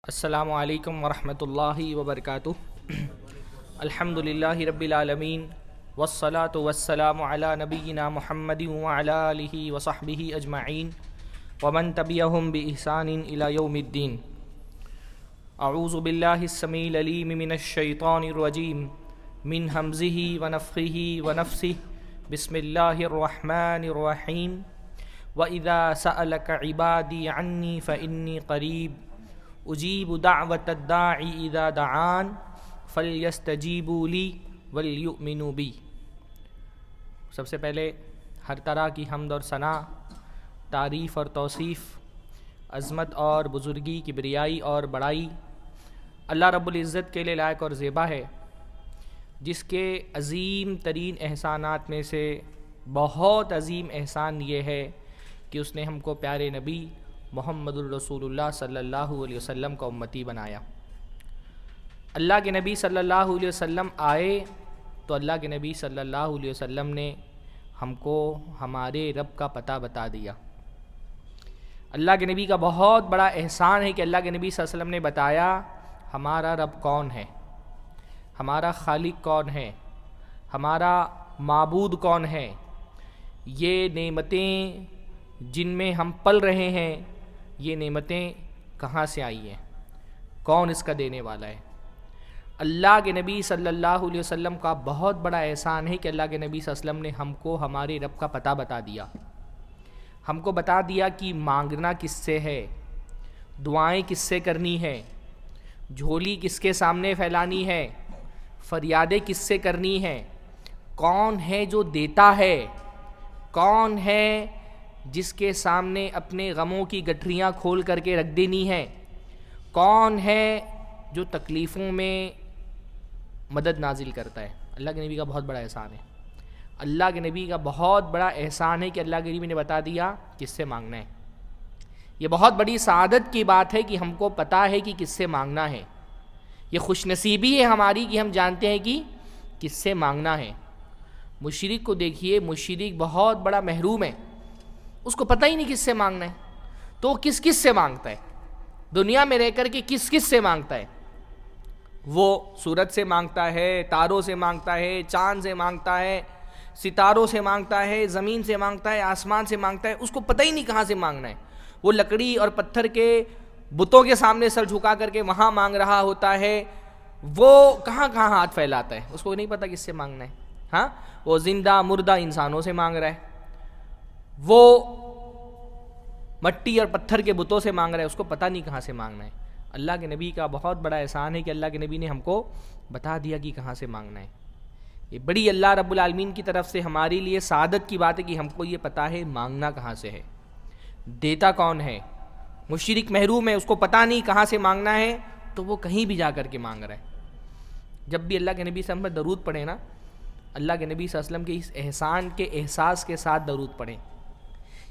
السلام علیکم ورحمۃ اللہ وبرکاتہ۔ الحمد للہ رب العالمین والصلاة والسلام علی نبینا محمد وعلی آلہ وصحبہ اجمعین ومن تبعہم بإحسان الی یوم الدین۔ اعوذ باللہ السمیع العلیم من الشیطان الرجیم من ہمزہ ونفخہ ونفثہ بسم اللہ الرحمن الرحیم۔ وَإِذَا سَأَلَكَ عِبَادِي عَنِّي فَإِنِّي قَرِيبٌ اجیب دعوت الداعی اذا دعان فلیستجیبوا لی ولیؤمنوا بی۔ سب سے پہلے ہر طرح کی حمد اور ثنا، تعریف اور توصیف، عظمت اور بزرگی، کبریائی اور بڑائی اللہ رب العزت کے لیے لائق اور زیبا ہے، جس کے عظیم ترین احسانات میں سے بہت عظیم احسان یہ ہے کہ اس نے ہم کو پیارے نبی محمد الرسول اللہ صلی اللہ علیہ وسلم کا امتی بنایا۔ اللہ کے نبی صلی اللہ علیہ وسلم آئے تو اللہ کے نبی صلی اللہ علیہ وسلم نے ہم کو ہمارے رب کا پتہ بتا دیا۔ اللہ کے نبی کا بہت بڑا احسان ہے کہ اللہ کے نبی صلی اللہ علیہ وسلم نے بتایا ہمارا رب کون ہے، ہمارا خالق کون ہے، ہمارا معبود کون ہے، یہ نعمتیں جن میں ہم پل رہے ہیں یہ نعمتیں کہاں سے آئی ہیں، کون اس کا دینے والا ہے۔ اللہ کے نبی صلی اللہ علیہ وسلم کا بہت بڑا احسان ہے کہ اللہ کے نبی صلی اللہ علیہ وسلم نے ہم کو ہمارے رب کا پتہ بتا دیا، ہم کو بتا دیا کہ مانگنا کس سے ہے، دعائیں کس سے کرنی ہے، جھولی کس کے سامنے پھیلانی ہے، فریادیں کس سے کرنی ہے، کون ہے جو دیتا ہے، کون ہے جس کے سامنے اپنے غموں کی گٹھریاں کھول کر کے رکھ دینی ہے، کون ہے جو تکلیفوں میں مدد نازل کرتا ہے۔ اللہ کے نبی کا بہت بڑا احسان ہے، اللہ کے نبی کا بہت بڑا احسان ہے کہ اللہ کے نبی نے بتا دیا کس سے مانگنا ہے۔ یہ بہت بڑی سعادت کی بات ہے کہ ہم کو پتہ ہے کہ کس سے مانگنا ہے، یہ خوش نصیبی ہے ہماری کہ ہم جانتے ہیں کہ کس سے مانگنا ہے۔ مشرک کو دیکھیے، مشرک بہت بڑا محروم ہے، اس کو پتہ ہی نہیں کس سے مانگنا ہے، تو وہ کس کس سے مانگتا ہے، دنیا میں رہ کر کے کس کس سے مانگتا ہے۔ وہ سورج سے مانگتا ہے، تاروں سے مانگتا ہے، چاند سے مانگتا ہے، ستاروں سے مانگتا ہے، زمین سے مانگتا ہے، آسمان سے مانگتا ہے، اس کو پتہ ہی نہیں کہاں سے مانگنا ہے۔ وہ لکڑی اور پتھر کے بتوں کے سامنے سر جھکا کر کے وہاں مانگ رہا ہوتا ہے، وہ کہاں کہاں ہاتھ پھیلاتا ہے، اس کو نہیں پتہ کس سے مانگنا ہے۔ ہاں، وہ زندہ مردہ انسانوں سے مانگ رہا ہے، وہ مٹی اور پتھر کے بتوں سے مانگ رہا ہے، اس کو پتہ نہیں کہاں سے مانگنا ہے۔ اللہ کے نبی کا بہت بڑا احسان ہے کہ اللہ کے نبی نے ہم کو بتا دیا کہ کہاں سے مانگنا ہے۔ یہ بڑی اللہ رب العالمین کی طرف سے ہمارے لیے سعادت کی بات ہے کہ ہم کو یہ پتہ ہے مانگنا کہاں سے ہے، دیتا کون ہے۔ مشرک محروم ہے، اس کو پتہ نہیں کہاں سے مانگنا ہے، تو وہ کہیں بھی جا کر کے مانگ رہا ہے۔ جب بھی اللہ کے نبی صلی اللہ علیہ وسلم پر درود پڑھیں نا، اللہ کے نبی صلی اللہ علیہ وسلم کے اس احسان کے احساس کے ساتھ درود پڑھیں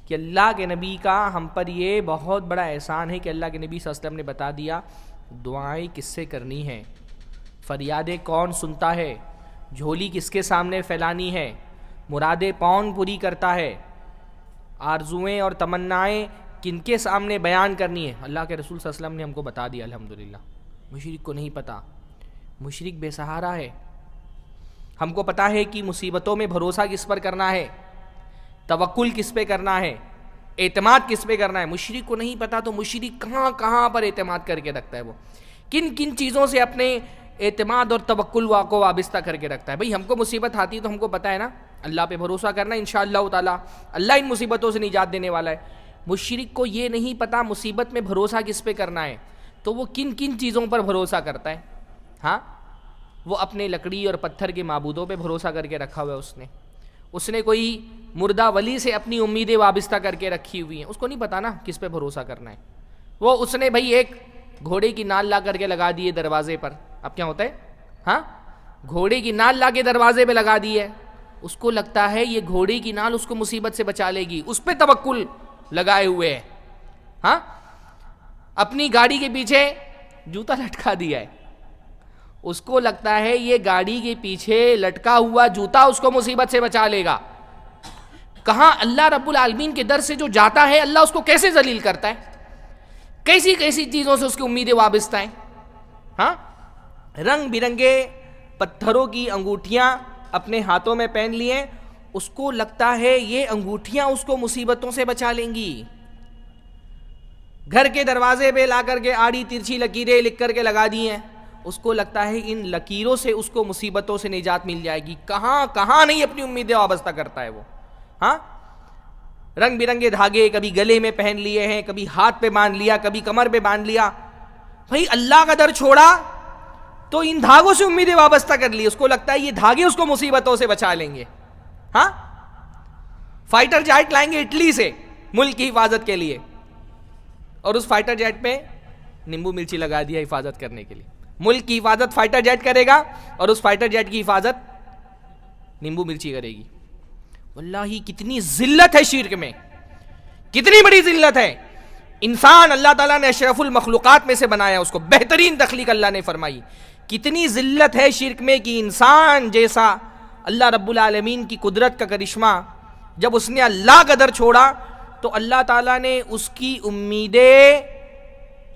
کہ اللہ کے نبی کا ہم پر یہ بہت بڑا احسان ہے کہ اللہ کے نبی صلی اللہ علیہ وسلم نے بتا دیا دعائیں کس سے کرنی ہیں، فریادیں کون سنتا ہے، جھولی کس کے سامنے پھیلانی ہے، مرادیں کون پوری کرتا ہے، آرزوئیں اور تمنائیں کن کے سامنے بیان کرنی ہے۔ اللہ کے رسول صلی اللہ علیہ وسلم نے ہم کو بتا دیا الحمدللہ۔ مشرک کو نہیں پتہ، مشرک بے سہارا ہے۔ ہم کو پتہ ہے کہ مصیبتوں میں بھروسہ کس پر کرنا ہے، توکل کس پہ کرنا ہے، اعتماد کس پہ کرنا ہے۔ مشرک کو نہیں پتہ تو مشرک کہاں کہاں پر اعتماد کر کے رکھتا ہے، وہ کن کن چیزوں سے اپنے اعتماد اور توکل کو وابستہ کر کے رکھتا ہے۔ بھئی ہم کو مصیبت آتی ہے تو ہم کو پتہ ہے نا اللہ پہ بھروسہ کرنا ہے، انشاءاللہ تعالی اللہ ان مصیبتوں سے نجات دینے والا ہے۔ مشرک کو یہ نہیں پتہ مصیبت میں بھروسہ کس پہ کرنا ہے، تو وہ کن کن چیزوں پر بھروسہ کرتا ہے۔ ہاں، وہ اپنے لکڑی اور پتھر کے معبودوں پہ بھروسہ کر کے رکھا ہوا ہے، اس نے کوئی مردہ ولی سے اپنی امیدیں وابستہ کر کے رکھی ہوئی ہیں، اس کو نہیں پتہ نا کس پہ بھروسہ کرنا ہے۔ وہ اس نے بھئی ایک گھوڑے کی نال لا کر کے لگا دی ہے دروازے پر، اب کیا ہوتا ہے، ہاں، گھوڑے کی نال لا کے دروازے پہ لگا دی ہے، اس کو لگتا ہے یہ گھوڑے کی نال اس کو مصیبت سے بچا لے گی، اس پہ توکل لگائے ہوئے ہے۔ ہاں، اپنی گاڑی کے پیچھے جوتا لٹکا دیا ہے، اس کو لگتا ہے یہ گاڑی کے پیچھے لٹکا ہوا جوتا اس کو مصیبت سے بچا لے گا۔ کہاں اللہ رب العالمین کے در سے جو جاتا ہے اللہ اس کو کیسے ذلیل کرتا ہے، کیسی کیسی چیزوں سے اس کی امیدیں وابستہ ہیں. ہاں رنگ برنگے پتھروں کی انگوٹھیاں اپنے ہاتھوں میں پہن لیے, اس کو لگتا ہے یہ انگوٹھیاں اس کو مصیبتوں سے بچا لیں گی. گھر کے دروازے پہ لا کر کے آڑی ترچھی لکیریں لکھ کر کے لگا دی ہیں, اس کو لگتا ہے ان لکیروں سے اس کو مصیبتوں سے نجات مل جائے گی. کہاں کہاں نہیں اپنی امیدیں وابستہ کرتا ہے وہ. ہاں رنگ برنگے دھاگے کبھی گلے میں پہن لیے ہیں, کبھی ہاتھ پہ باندھ لیا, کبھی کمر پہ باندھ لیا. بھائی اللہ کا در چھوڑا تو ان دھاگوں سے امیدیں وابستہ کر لی, اس کو لگتا ہے یہ دھاگے اس کو مصیبتوں سے بچا لیں گے. ہاں فائٹر جیٹ لائیں گے اٹلی سے ملک کی حفاظت کے لیے, اور اس فائٹر جیٹ پہ نیمبو مرچی لگا دیا حفاظت کرنے کے لیے. ملک کی حفاظت فائٹر جیٹ کرے گا اور اس فائٹر جیٹ کی حفاظت نیمبو مرچی کرے گی. واللہ کتنی ذلت ہے شرک میں, کتنی بڑی ذلت ہے. انسان اللہ تعالیٰ نے اشرف المخلوقات میں سے بنایا, اس کو بہترین تخلیق اللہ نے فرمائی. کتنی ذلت ہے شرک میں کہ انسان جیسا اللہ رب العالمین کی قدرت کا کرشمہ, جب اس نے اللہ کا در چھوڑا تو اللہ تعالیٰ نے اس کی امیدیں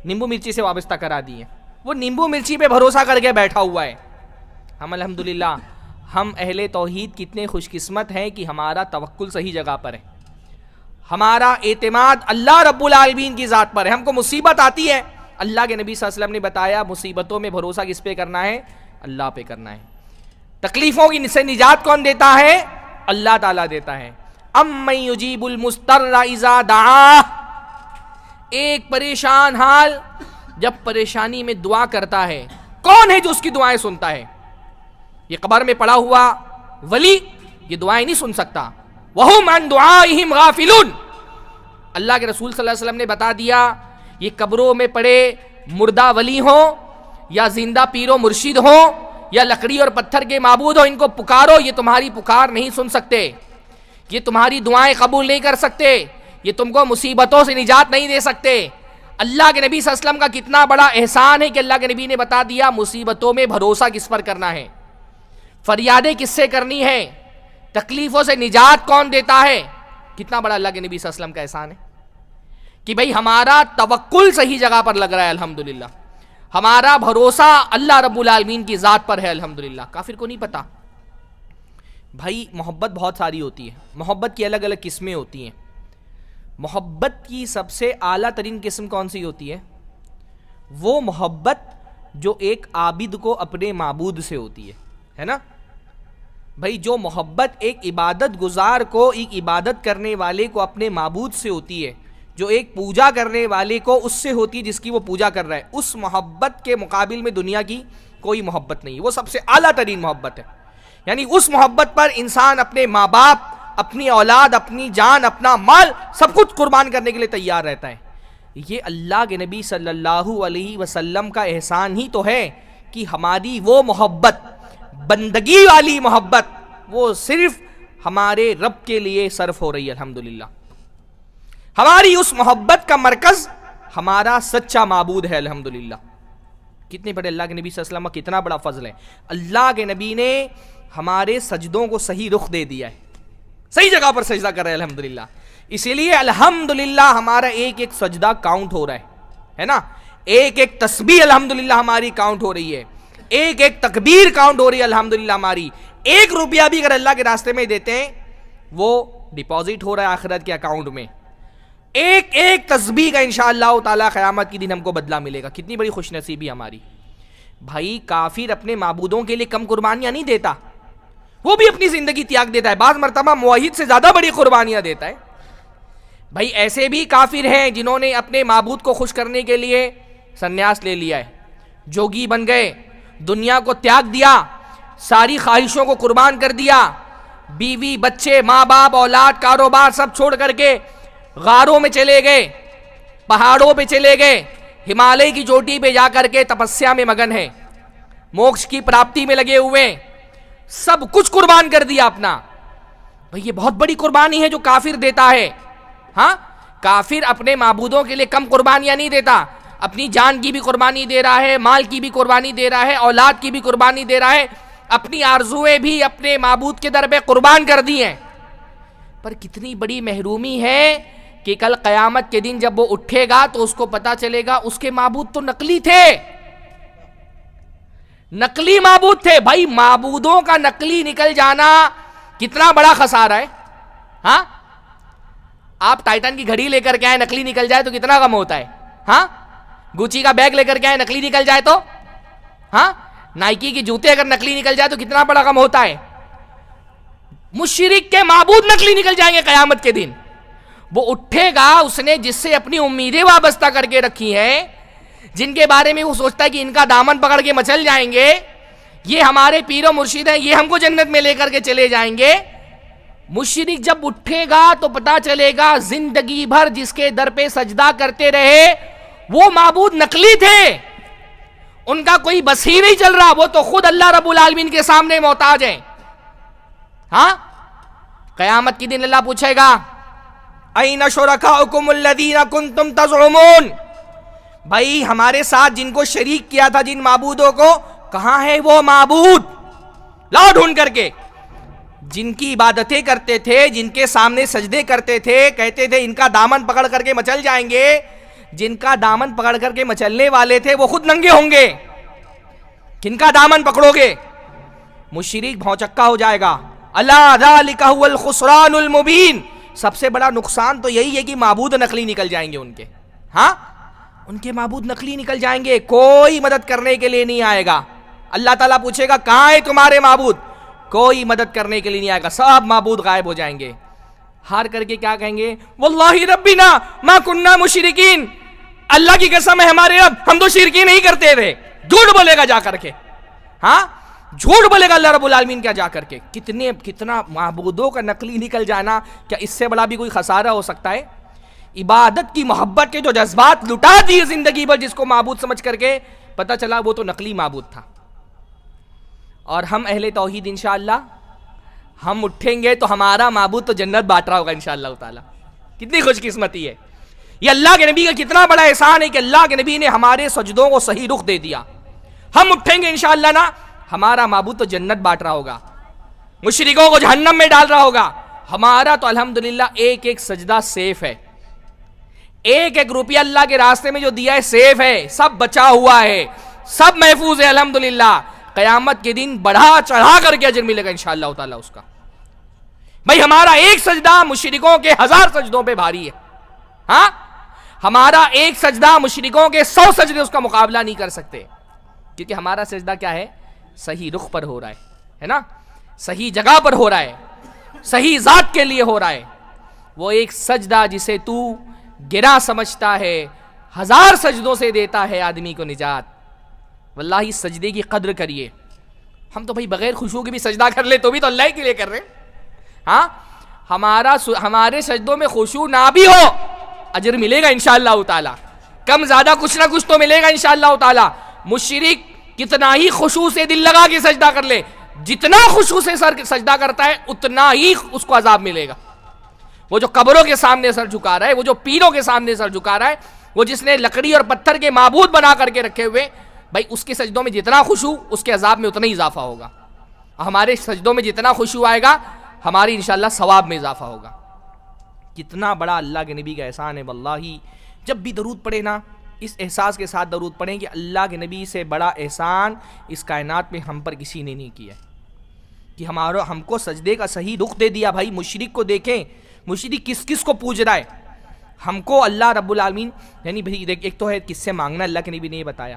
نیمبو مرچی سے وابستہ کرا دی ہیں. وہ نیمبو مرچی پہ بھروسہ کر کے بیٹھا ہوا ہے. ہم الحمدللہ ہم اہل توحید کتنے خوش قسمت ہیں کہ ہمارا توکل صحیح جگہ پر ہے, ہمارا اعتماد اللہ رب العالمین کی ذات پر ہے. ہم کو مصیبت آتی ہے, اللہ کے نبی صلی اللہ علیہ وسلم نے بتایا مصیبتوں میں بھروسہ کس پہ کرنا ہے, اللہ پہ کرنا ہے. تکلیفوں کی سے نجات کون دیتا ہے, اللہ تعالیٰ دیتا ہے. امن یجیب المضطر اذا دعاہ, ایک پریشان حال جب پریشانی میں دعا کرتا ہے, کون ہے جو اس کی دعائیں سنتا ہے؟ یہ قبر میں پڑا ہوا ولی یہ دعائیں نہیں سن سکتا. وَهُمْ عَنْ دُعَائِهِمْ غَافِلُونَ, اللہ کے رسول صلی اللہ علیہ وسلم نے بتا دیا یہ قبروں میں پڑے مردہ ولی ہوں یا زندہ پیر و مرشد ہوں یا لکڑی اور پتھر کے معبود ہوں, ان کو پکارو, یہ تمہاری پکار نہیں سن سکتے, یہ تمہاری دعائیں قبول نہیں کر سکتے, یہ تم کو مصیبتوں سے نجات نہیں دے سکتے. اللہ کے نبی صلی اللہ علیہ وسلم کا کتنا بڑا احسان ہے کہ اللہ کے نبی نے بتا دیا مصیبتوں میں بھروسہ کس پر کرنا ہے, فریادیں کس سے کرنی ہے, تکلیفوں سے نجات کون دیتا ہے. کتنا بڑا اللہ کے نبی صلی اللہ علیہ وسلم کا احسان ہے کہ بھئی ہمارا توکل صحیح جگہ پر لگ رہا ہے الحمدللہ, ہمارا بھروسہ اللہ رب العالمین کی ذات پر ہے الحمدللہ. کافر کو نہیں پتا. بھائی محبت بہت ساری ہوتی ہے, محبت کی الگ الگ قسمیں ہوتی ہیں. محبت کی سب سے اعلیٰ ترین قسم کون سی ہوتی ہے؟ وہ محبت جو ایک عابد کو اپنے معبود سے ہوتی ہے نا. بھائی جو محبت ایک عبادت گزار کو, ایک عبادت کرنے والے کو اپنے معبود سے ہوتی ہے, جو ایک پوجا کرنے والے کو اس سے ہوتی ہے جس کی وہ پوجا کر رہا ہے, اس محبت کے مقابل میں دنیا کی کوئی محبت نہیں. وہ سب سے اعلیٰ ترین محبت ہے. یعنی اس محبت پر انسان اپنے ماں باپ, اپنی اولاد, اپنی جان, اپنا مال سب کچھ قربان کرنے کے لیے تیار رہتا ہے. یہ اللہ کے نبی صلی اللہ علیہ وسلم کا احسان ہی تو ہے کہ ہماری وہ محبت, بندگی والی محبت, وہ صرف ہمارے رب کے لیے صرف ہو رہی ہے الحمدللہ. ہماری اس محبت کا مرکز ہمارا سچا معبود ہے الحمدللہ. کتنے بڑے اللہ کے نبی صلی اللہ علیہ وسلم کا کتنا بڑا فضل ہے. اللہ کے نبی نے ہمارے سجدوں کو صحیح رخ دے دیا ہے, صحیح جگہ پر سجدہ کر رہے ہیں الحمدللہ. اسی لیے الحمدللہ ہمارا ایک ایک سجدہ کاؤنٹ ہو رہا ہے نا. ایک ایک تسبیح الحمدللہ ہماری کاؤنٹ ہو رہی ہے, ایک ایک تکبیر کاؤنٹ ہو رہی ہے الحمدللہ ہماری. ایک روپیہ بھی اگر اللہ کے راستے میں دیتے ہیں وہ ڈپازٹ ہو رہا ہے آخرت کے اکاؤنٹ میں. ایک ایک تسبیح کا انشاءاللہ تعالی قیامت کی دن ہم کو بدلہ ملے گا. کتنی بڑی خوش نصیبی ہماری. بھائی کافر اپنے معبودوں کے لیے کم قربانیاں نہیں دیتا, وہ بھی اپنی زندگی تیاگ دیتا ہے, بعض مرتبہ موحد سے زیادہ بڑی قربانیاں دیتا ہے. بھائی ایسے بھی کافر ہیں جنہوں نے اپنے معبود کو خوش کرنے کے لیے سنیاس لے لیا ہے, جوگی بن گئے, دنیا کو تیاگ دیا, ساری خواہشوں کو قربان کر دیا, بیوی بچے ماں باپ اولاد کاروبار سب چھوڑ کر کے غاروں میں چلے گئے, پہاڑوں پہ چلے گئے, ہمالیہ کی چوٹی پہ جا کر کے تپسیا میں مگن ہے, موکش کی پراپتی میں لگے ہوئے, سب کچھ قربان کر دیا اپنا. بھئی یہ بہت بڑی قربانی ہے جو کافر دیتا ہے. ہاں کافر اپنے معبودوں کے لیے کم قربانیاں نہیں دیتا, اپنی جان کی بھی قربانی دے رہا ہے, مال کی بھی قربانی دے رہا ہے, اولاد کی بھی قربانی دے رہا ہے, اپنی آرزویں بھی اپنے معبود کے در پہ قربان کر دی ہیں. پر کتنی بڑی محرومی ہے کہ کل قیامت کے دن جب وہ اٹھے گا تو اس کو پتا چلے گا اس کے معبود تو نقلی تھے، نقلی معبود تھے. بھائی معبودوں کا نقلی نکل جانا کتنا بڑا خسارہ ہے. ہاں آپ ٹائٹن کی گھڑی لے کر کے آئے نقلی نکل جائے تو کتنا غم ہوتا ہے. ہاں گوچی کا بیگ لے کر کے آئے نقلی نکل جائے تو، ہاں نائکی کی جوتے اگر نقلی نکل جائے تو کتنا بڑا غم ہوتا ہے. مشرک کے معبود نقلی نکل جائیں گے قیامت کے دن. وہ اٹھے گا، اس نے جس سے اپنی امیدیں وابستہ کر کے رکھی ہیں، جن کے بارے میں وہ سوچتا ہے کہ ان کا دامن پکڑ کے مچل جائیں گے، یہ ہمارے پیر و مرشد ہیں، یہ ہم کو جنت میں لے کر کے چلے جائیں گے. مشرک جب اٹھے گا تو پتا چلے گا زندگی بھر جس کے در پہ سجدہ کرتے رہے وہ معبود نقلی تھے، ان کا کوئی بس ہی نہیں چل رہا، وہ تو خود اللہ رب العالمین کے سامنے محتاج ہیں. ہاں قیامت کی دن اللہ پوچھے گا اَيْنَ شُرَكَاؤُكُمُ الَّذِينَ كُنْتُمْ تَزْعُمُونَ، بھائی ہمارے ساتھ جن کو شریک کیا تھا جن معبودوں کو، کہاں ہے وہ معبود؟ لاؤ ڈھونڈ کر کے. جن کی عبادتیں کرتے تھے، جن کے سامنے سجدے کرتے تھے، کہتے تھے ان کا دامن پکڑ کر کے مچل جائیں گے، جن کا دامن پکڑ کر کے مچلنے والے تھے وہ خود ننگے ہوں گے. کن کا دامن پکڑو گے؟ مشرک بھونچکا ہو جائے گا. الا ذالک هو الخسران المبین، سب سے بڑا نقصان تو یہی ہے کہ معبود نقلی نکل جائیں گے ان کے. ہاں ان کے معبود نقلی نکل جائیں گے، کوئی مدد کرنے کے لیے نہیں آئے گا. اللہ تعالیٰ پوچھے گا کہاں ہے تمہارے معبود؟ کوئی مدد کرنے کے لیے نہیں آئے گا، سب معبود غائب ہو جائیں گے. ہار کر کے کیا کہیں گے؟ واللہ ربنا ما کننا مشرکین، اللہ کی قسم ہے ہمارے رب ہم تو شرکی نہیں کرتے تھے. جھوٹ بولے گا جا کر کے. ہاں جھوٹ بولے گا اللہ رب العالمین کیا جا کر کے. کتنا معبودوں کا نقلی نکل جانا، کیا اس سے بڑا بھی کوئی خسارہ ہو سکتا ہے؟ عبادت کی محبت کے جو جذبات لٹا دیے زندگی بھر جس کو معبود سمجھ کر کے، پتہ چلا وہ تو نقلی معبود تھا. اور ہم اہل توحید انشاءاللہ ہم اٹھیں گے تو ہمارا معبود تو جنت بانٹ رہا ہوگا انشاءاللہ تعالی. کتنی خوش قسمتی ہے. یہ اللہ کے نبی کا کتنا بڑا احسان ہے کہ اللہ کے نبی نے ہمارے سجدوں کو صحیح رخ دے دیا. ہم اٹھیں گے انشاءاللہ نا، ہمارا معبود تو جنت بانٹ رہا ہوگا، مشرکوں کو جہنم میں ڈال رہا ہوگا. ہمارا تو الحمدللہ ایک ایک سجدہ سیف ہے، ایک ایک روپیہ اللہ کے راستے میں جو دیا ہے سیف ہے، سب بچا ہوا ہے، سب محفوظ ہے الحمدللہ. قیامت کے دن بڑھا چڑھا کر کے اجر ملے گا انشاءاللہ تعالی اس کا. بھائی ہمارا ایک سجدہ مشرکوں کے 1000 سجدوں پہ بھاری ہے. ہاں ہمارا ایک سجدہ مشرکوں کے 100 سجدے اس کا مقابلہ نہیں کر سکتے، کیونکہ ہمارا سجدہ کیا ہے؟ صحیح رخ پر ہو رہا ہے نا، صحیح جگہ پر ہو رہا ہے، صحیح ذات کے لیے ہو رہا ہے. وہ ایک سجدہ جسے تو گرا سمجھتا ہے 1000 سجدوں سے دیتا ہے آدمی کو نجات. واللہ اس سجدے کی قدر کریے. ہم تو بھائی بغیر خشوع کے بھی سجدہ کر لے تو بھی تو اللہ کے لیے کر رہے. ہاں ہمارے سجدوں میں خشوع نہ بھی ہو اجر ملے گا انشاءاللہ تعالی، کم زیادہ کچھ نہ کچھ تو ملے گا انشاءاللہ تعالی. مشرک کتنا ہی خشوع سے دل لگا کے سجدہ کر لے، جتنا خشوع سے سجدہ کرتا ہے اتنا ہی اس کو عذاب ملے گا. وہ جو قبروں کے سامنے سر جھکا رہا ہے، وہ جو پیروں کے سامنے سر جھکا رہا ہے، وہ جس نے لکڑی اور پتھر کے معبود بنا کر کے رکھے ہوئے، بھائی اس کے سجدوں میں جتنا خشوع اس کے عذاب میں اتنا ہی اضافہ ہوگا. ہمارے سجدوں میں جتنا خشوع آئے گا ہماری انشاءاللہ ثواب میں اضافہ ہوگا. کتنا بڑا اللہ کے نبی کا احسان ہے. واللہ جب بھی درود پڑھے نا اس احساس کے ساتھ درود پڑھیں کہ اللہ کے نبی سے بڑا احسان اس کائنات میں ہم پر کسی نے نہیں کیا کہ ہم کو سجدے کا صحیح رخ دے دیا. بھائی مشرک کو دیکھیں، مشرک کس کس کو پوج رہا ہے. ہم کو اللہ رب العالمین یعنی بھائی ایک تو ہے کس سے مانگنا، اللہ کے نبی نے یہ بتایا.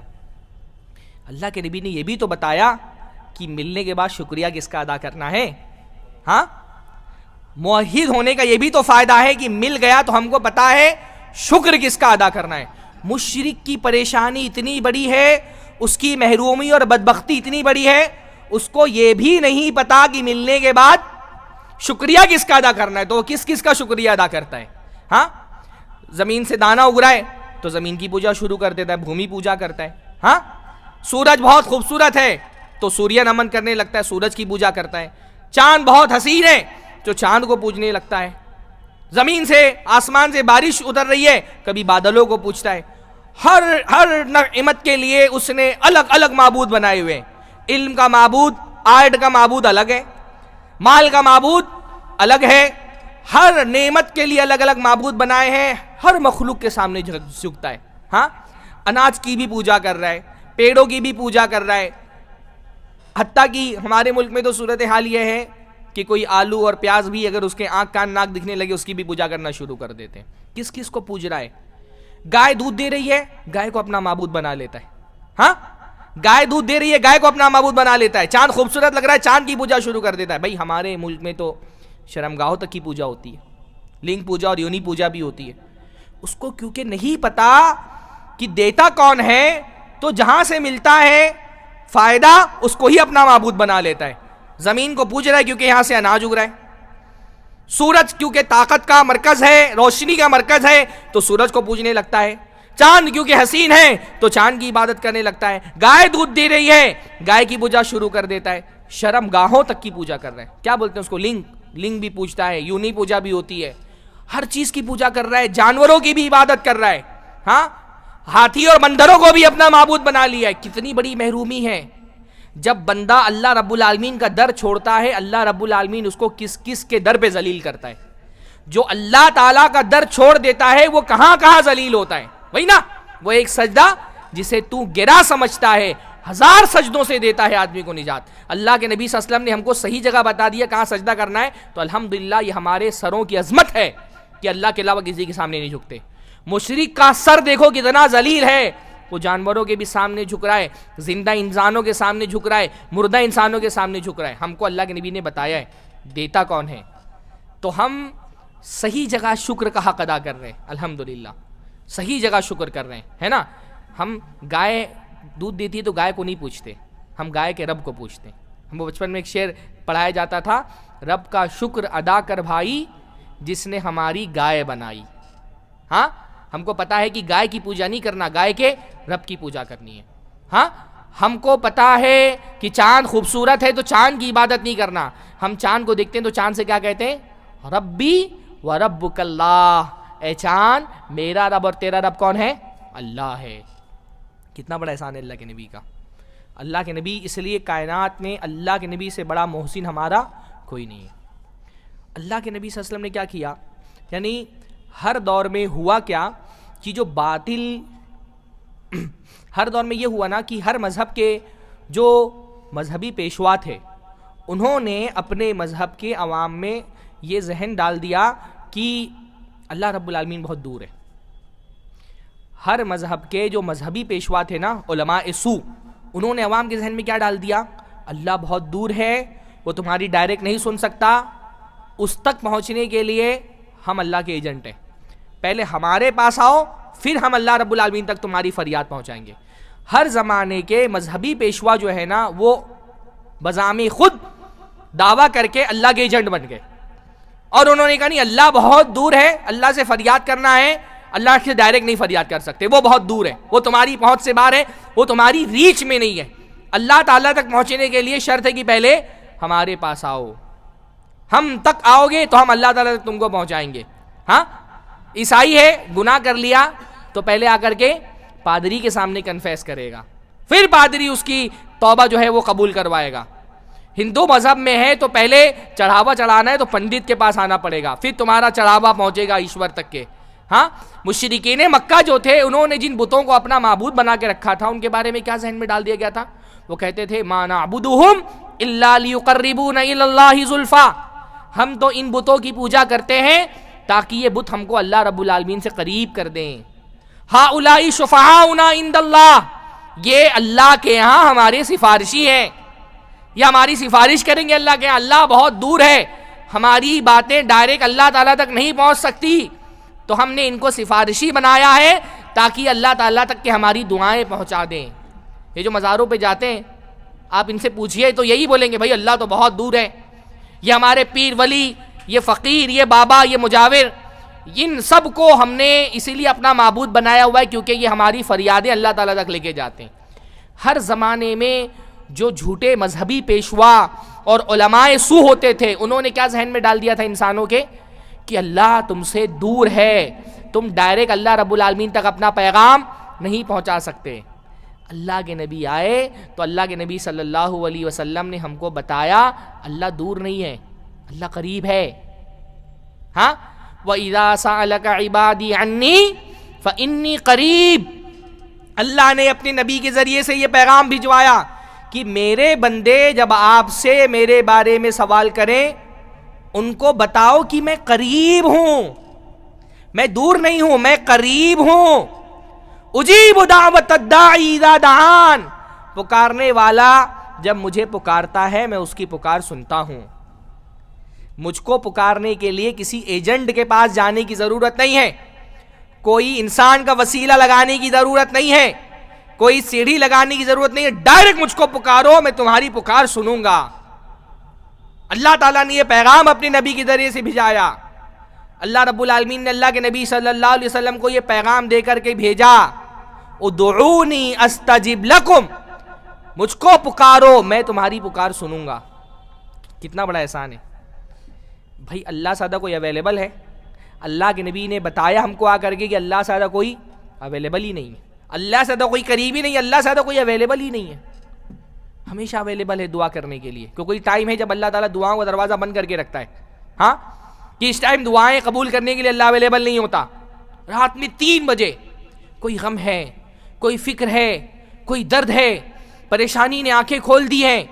اللہ کے نبی نے یہ بھی تو بتایا کہ ملنے کے بعد شکریہ کس کا ادا کرنا ہے. ہاں موحد ہونے کا یہ بھی تو فائدہ ہے کہ مل گیا تو ہم کو پتا ہے شکر کس کا ادا کرنا ہے. مشرک کی پریشانی اتنی بڑی ہے، اس کی محرومی اور بدبختی اتنی بڑی ہے، اس کو یہ بھی نہیں پتا کہ ملنے کے بعد شکریہ کس کا ادا کرنا ہے. تو وہ کس کس کا شکریہ ادا کرتا ہے. ہاں زمین سے دانا اگ رہا ہے تو زمین کی پوجا شروع کر دیتا ہے، بھومی پوجا کرتا ہے. ہاں سورج بہت خوبصورت ہے تو سوریہ نمن کرنے لگتا ہے، سورج کی پوجا کرتا ہے. چاند بہت حسین ہے تو چاند کو پوجنے لگتا ہے. زمین سے آسمان سے بارش اتر رہی ہے کبھی بادلوں کو پوجتا ہے. ہر نعمت کے لیے اس نے الگ الگ معبود بنائے ہوئے ہیں. علم کا معبود، آرٹ کا معبود الگ ہے، مال کا معبود الگ ہے، ہر نعمت کے لیے الگ الگ معبود بنائے ہیں، ہر مخلوق کے سامنے جھکتا ہے. ہاں، اناج کی بھی پوجا کر رہا ہے، پیڑوں کی بھی پوجا کر رہا ہے. حتیٰ کہ ہمارے ملک میں تو صورتحال یہ ہے کہ کوئی آلو اور پیاز بھی اگر اس کے آنکھ کان ناک دکھنے لگے اس کی بھی پوجا کرنا شروع کر دیتے ہیں. کس کس کو پوج رہا ہے؟ گائے دودھ دے رہی ہے، گائے کو اپنا معبود بنا لیتا ہے. ہاں، گائے دودھ دے رہی ہے، گائے کو اپنا معبود بنا لیتا ہے. چاند خوبصورت لگ رہا ہے، چاند کی پوجا شروع کر دیتا ہے. بھائی ہمارے ملک میں تو شرمگاہوں تک کی پوجا ہوتی ہے، لنگ پوجا اور یونی پوجا بھی ہوتی ہے. اس کو کیونکہ نہیں پتا کہ دیتا کون ہے، تو جہاں سے ملتا ہے فائدہ اس کو ہی اپنا معبود بنا لیتا ہے. زمین کو پوج رہا ہے کیونکہ یہاں سے اناج اگ رہا ہے. سورج کیونکہ طاقت کا مرکز ہے، روشنی کا مرکز ہے، تو سورج کو پوجنے لگتا ہے. چاند کیونکہ حسین ہے تو چاند کی عبادت کرنے لگتا ہے. گائے دودھ دے رہی ہے، گائے کی پوجا شروع کر دیتا ہے. شرم گاہوں تک کی پوجا کر رہے ہیں. کیا بولتے ہیں اس کو؟ لنگ بھی پوجتا ہے، یونی پوجا بھی ہوتی ہے. ہر چیز کی پوجا کر رہا ہے، جانوروں کی بھی عبادت کر رہا ہے. ہاں، ہاتھی اور بندروں کو بھی اپنا معبود بنا لیا ہے. کتنی بڑی محرومی ہے. جب بندہ اللہ رب العالمین کا در چھوڑتا ہے، اللہ رب العالمین اس کو کس کس کے در پہ ذلیل کرتا ہے. جو اللہ تعالیٰ کا در چھوڑ دیتا ہے وہ کہاں کہاں ذلیل ہوتا ہے. وہی نا، وہ ایک سجدہ جسے تو گرا سمجھتا ہے 1000 سجدوں سے دیتا ہے آدمی کو نجات. اللہ کے نبی صلی اللہ علیہ وسلم نے ہم کو صحیح جگہ بتا دیا کہاں سجدہ کرنا ہے. تو الحمدللہ یہ ہمارے سروں کی عظمت ہے کہ اللہ کے علاوہ کسی کے سامنے نہیں جھکتے. مشرک کا سر دیکھو کتنا ذلیل ہے، وہ جانوروں کے بھی سامنے جھک رہا ہے، زندہ انسانوں کے سامنے جھک رہا ہے، مردہ انسانوں کے سامنے جھک رہا ہے. ہم کو اللہ کے نبی نے بتایا ہے دیتا کون ہے، تو ہم صحیح جگہ شکر کا حق ادا کر رہے ہیں. الحمدللہ صحیح جگہ شکر کر رہے ہیں، ہے نا. ہم گائے دودھ دیتی ہے تو گائے کو نہیں پوچھتے، ہم گائے کے رب کو پوچھتے ہیں. ہم کو بچپن میں ایک شعر پڑھایا جاتا تھا، رب کا شکر ادا کر بھائی جس نے ہماری گائے بنائی. ہاں، ہم کو پتا ہے کہ گائے کی پوجا نہیں کرنا، گائے کے رب کی پوجا کرنی ہے. ہاں، ہم کو پتا ہے کہ چاند خوبصورت ہے تو چاند کی عبادت نہیں کرنا. ہم چاند کو دیکھتے ہیں تو چاند سے کیا کہتے ہیں؟ ربی و ربک اللہ. اے چاند، میرا رب اور تیرا رب کون ہے؟ اللہ ہے. کتنا بڑا احسان ہے اللہ کے نبی کا. اللہ کے نبی، اس لیے کائنات میں اللہ کے نبی سے بڑا محسن ہمارا کوئی نہیں ہے. اللہ کے نبی صلی اللہ علیہ وسلم نے کیا کیا؟ یعنی ہر دور میں ہوا کیا کہ جو باطل ہر دور میں یہ ہوا نا کہ ہر مذہب کے جو مذہبی پیشوا تھے انہوں نے اپنے مذہب کے عوام میں یہ ذہن ڈال دیا کہ اللہ رب العالمین بہت دور ہے. ہر مذہب کے جو مذہبی پیشوا تھے نا، علماء سو، انہوں نے عوام کے ذہن میں کیا ڈال دیا؟ اللہ بہت دور ہے، وہ تمہاری ڈائریکٹ نہیں سن سکتا. اس تک پہنچنے کے لیے ہم اللہ کے ایجنٹ ہیں، پہلے ہمارے پاس آؤ پھر ہم اللہ رب العالمین تک تمہاری فریاد پہنچائیں گے. ہر زمانے کے مذہبی پیشوا جو ہے نا وہ بزعمی خود دعویٰ کر کے اللہ کے ایجنٹ بن گئے، اور انہوں نے کہا نہیں اللہ بہت دور ہے، اللہ سے فریاد کرنا ہے، اللہ سے ڈائریکٹ نہیں فریاد کر سکتے، وہ بہت دور ہے، وہ تمہاری پہنچ سے باہر ہے، وہ تمہاری ریچ میں نہیں ہے. اللہ تعالیٰ تک پہنچنے کے لیے شرط ہے کہ پہلے ہمارے پاس آؤ، ہم تک آؤ گے تو ہم اللہ تعالیٰ تک تم کو پہنچائیں گے. ہاں، عیسائی ہے، گناہ کر لیا تو پہلے آ کر کے پادری کے سامنے کنفیس کرے گا، پھر پادری اس کی توبہ جو ہے وہ قبول کروائے گا. ہندو مذہب میں ہے تو پہلے چڑھاوا چڑھانا ہے تو پنڈت کے پاس آنا پڑے گا، پھر تمہارا چڑھاوا پہنچے گا ایشور تک کے. ہاں، مشرکین مکہ جو تھے انہوں نے جن بتوں کو اپنا معبود بنا کے رکھا تھا ان کے بارے میں کیا ذہن میں ڈال دیا گیا تھا؟ وہ کہتے تھے ما نعبدہم الا لیقربونا الی اللہ زلفا. ہم تو ان بتوں کی پوجا کرتے ہیں تاکہ یہ بت ہم کو اللہ رب العالمین سے قریب کر دیں. ہؤلاء شفعاؤنا عند اللہ، یہ اللہ کے ہاں ہمارے سفارشی ہیں، یہ ہماری سفارش کریں گے اللہ کے ہاں. اللہ بہت دور ہے، ہماری باتیں ڈائریکٹ اللہ تعالیٰ تک نہیں پہنچ سکتی، تو ہم نے ان کو سفارشی بنایا ہے تاکہ اللہ تعالیٰ تک کہ ہماری دعائیں پہنچا دیں. یہ جو مزاروں پہ جاتے ہیں آپ ان سے پوچھئے تو یہی بولیں گے بھائی اللہ تو بہت دور ہے، یہ ہمارے پیر ولی، یہ فقیر، یہ بابا، یہ مجاور، ان سب کو ہم نے اسی لیے اپنا معبود بنایا ہوا ہے کیونکہ یہ ہماری فریادیں اللہ تعالیٰ تک لے کے جاتے ہیں. ہر زمانے میں جو جھوٹے مذہبی پیشوا اور علماء سو ہوتے تھے انہوں نے کیا ذہن میں ڈال دیا تھا انسانوں کے کہ اللہ تم سے دور ہے، تم ڈائریکٹ اللہ رب العالمین تک اپنا پیغام نہیں پہنچا سکتے. اللہ کے نبی آئے تو اللہ کے نبی صلی اللہ علیہ وسلم نے ہم کو بتایا اللہ دور نہیں ہے، اللہ قریب ہے. ہاں وَإِذَا سَأَلَكَ عِبَادِي عَنِّي فَإِنِّي قَرِيب. اللہ نے اپنے نبی کے ذریعے سے یہ پیغام بھجوایا کہ میرے بندے جب آپ سے میرے بارے میں سوال کریں ان کو بتاؤ کہ میں قریب ہوں، میں دور نہیں ہوں، میں قریب ہوں. اجیب دعوت الداعی اذا دعان، پکارنے والا جب مجھے پکارتا ہے میں اس کی پکار سنتا ہوں. مجھ کو پکارنے کے لیے کسی ایجنٹ کے پاس جانے کی ضرورت نہیں ہے، کوئی انسان کا وسیلہ لگانے کی ضرورت نہیں ہے، کوئی سیڑھی لگانے کی ضرورت نہیں ہے. ڈائریکٹ مجھ کو پکارو، میں تمہاری پکار سنوں گا. اللہ تعالیٰ نے یہ پیغام اپنے نبی کے ذریعے سے بھیجایا. اللہ رب العالمین نے اللہ کے نبی صلی اللہ علیہ وسلم کو یہ پیغام دے کر کے بھیجا، ادعونی استجب لکم، مجھ کو پکارو میں تمہاری پکار سنوں گا. کتنا بڑا احسان ہے بھائی. اللہ سے زیادہ کوئی اویلیبل ہے؟ اللہ کے نبی نے بتایا ہم کو آ کر کے کہ اللہ سے زیادہ کوئی اویلیبل ہی نہیں ہے، اللہ سے زیادہ کوئی قریب ہی نہیں ہے، اللہ سے زیادہ کوئی اویلیبل ہی نہیں ہے. ہمیشہ اویلیبل ہے دعا کرنے کے لیے. کوئی ٹائم ہے جب اللہ تعالیٰ دعاؤں کا دروازہ بند کر کے رکھتا ہے، ہاں کہ اس ٹائم دعائیں قبول کرنے کے لیے اللہ اویلیبل نہیں ہوتا. رات میں 3 بجے کوئی غم ہے، کوئی فکر ہے، کوئی درد ہے، پریشانی نے آنکھیں کھول دی ہیں،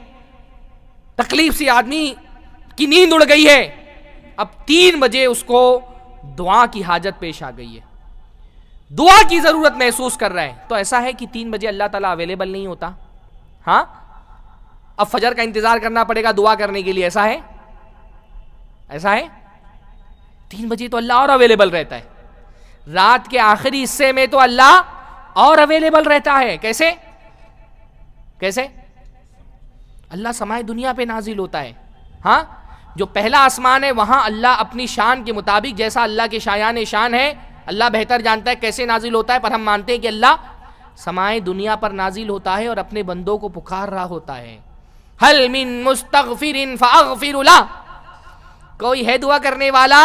تکلیف سے آدمی کی نیند اڑ گئی ہے، اب 3 بجے اس کو دعا کی حاجت پیش آ گئی ہے، دعا کی ضرورت محسوس کر رہا ہے. تو ایسا ہے کہ 3 بجے اللہ تعالیٰ اویلیبل نہیں ہوتا. ہاں اب فجر کا انتظار کرنا پڑے گا دعا کرنے کے لیے، ایسا ہے؟ ایسا ہے؟ 3 بجے تو اللہ اور اویلیبل رہتا ہے. رات کے آخری حصے میں تو اللہ اور اویلیبل رہتا ہے. کیسے؟ کیسے؟ اللہ سمائے دنیا پہ نازل ہوتا ہے. ہاں جو پہلا آسمان ہے وہاں اللہ اپنی شان کے مطابق، جیسا اللہ کے شایان شان ہے اللہ بہتر جانتا ہے کیسے نازل ہوتا ہے، پر ہم مانتے ہیں کہ اللہ سمائے دنیا پر نازل ہوتا ہے اور اپنے بندوں کو پکار رہا ہوتا ہے. حل من مستغفر فاغفر له، کوئی ہے دعا کرنے والا،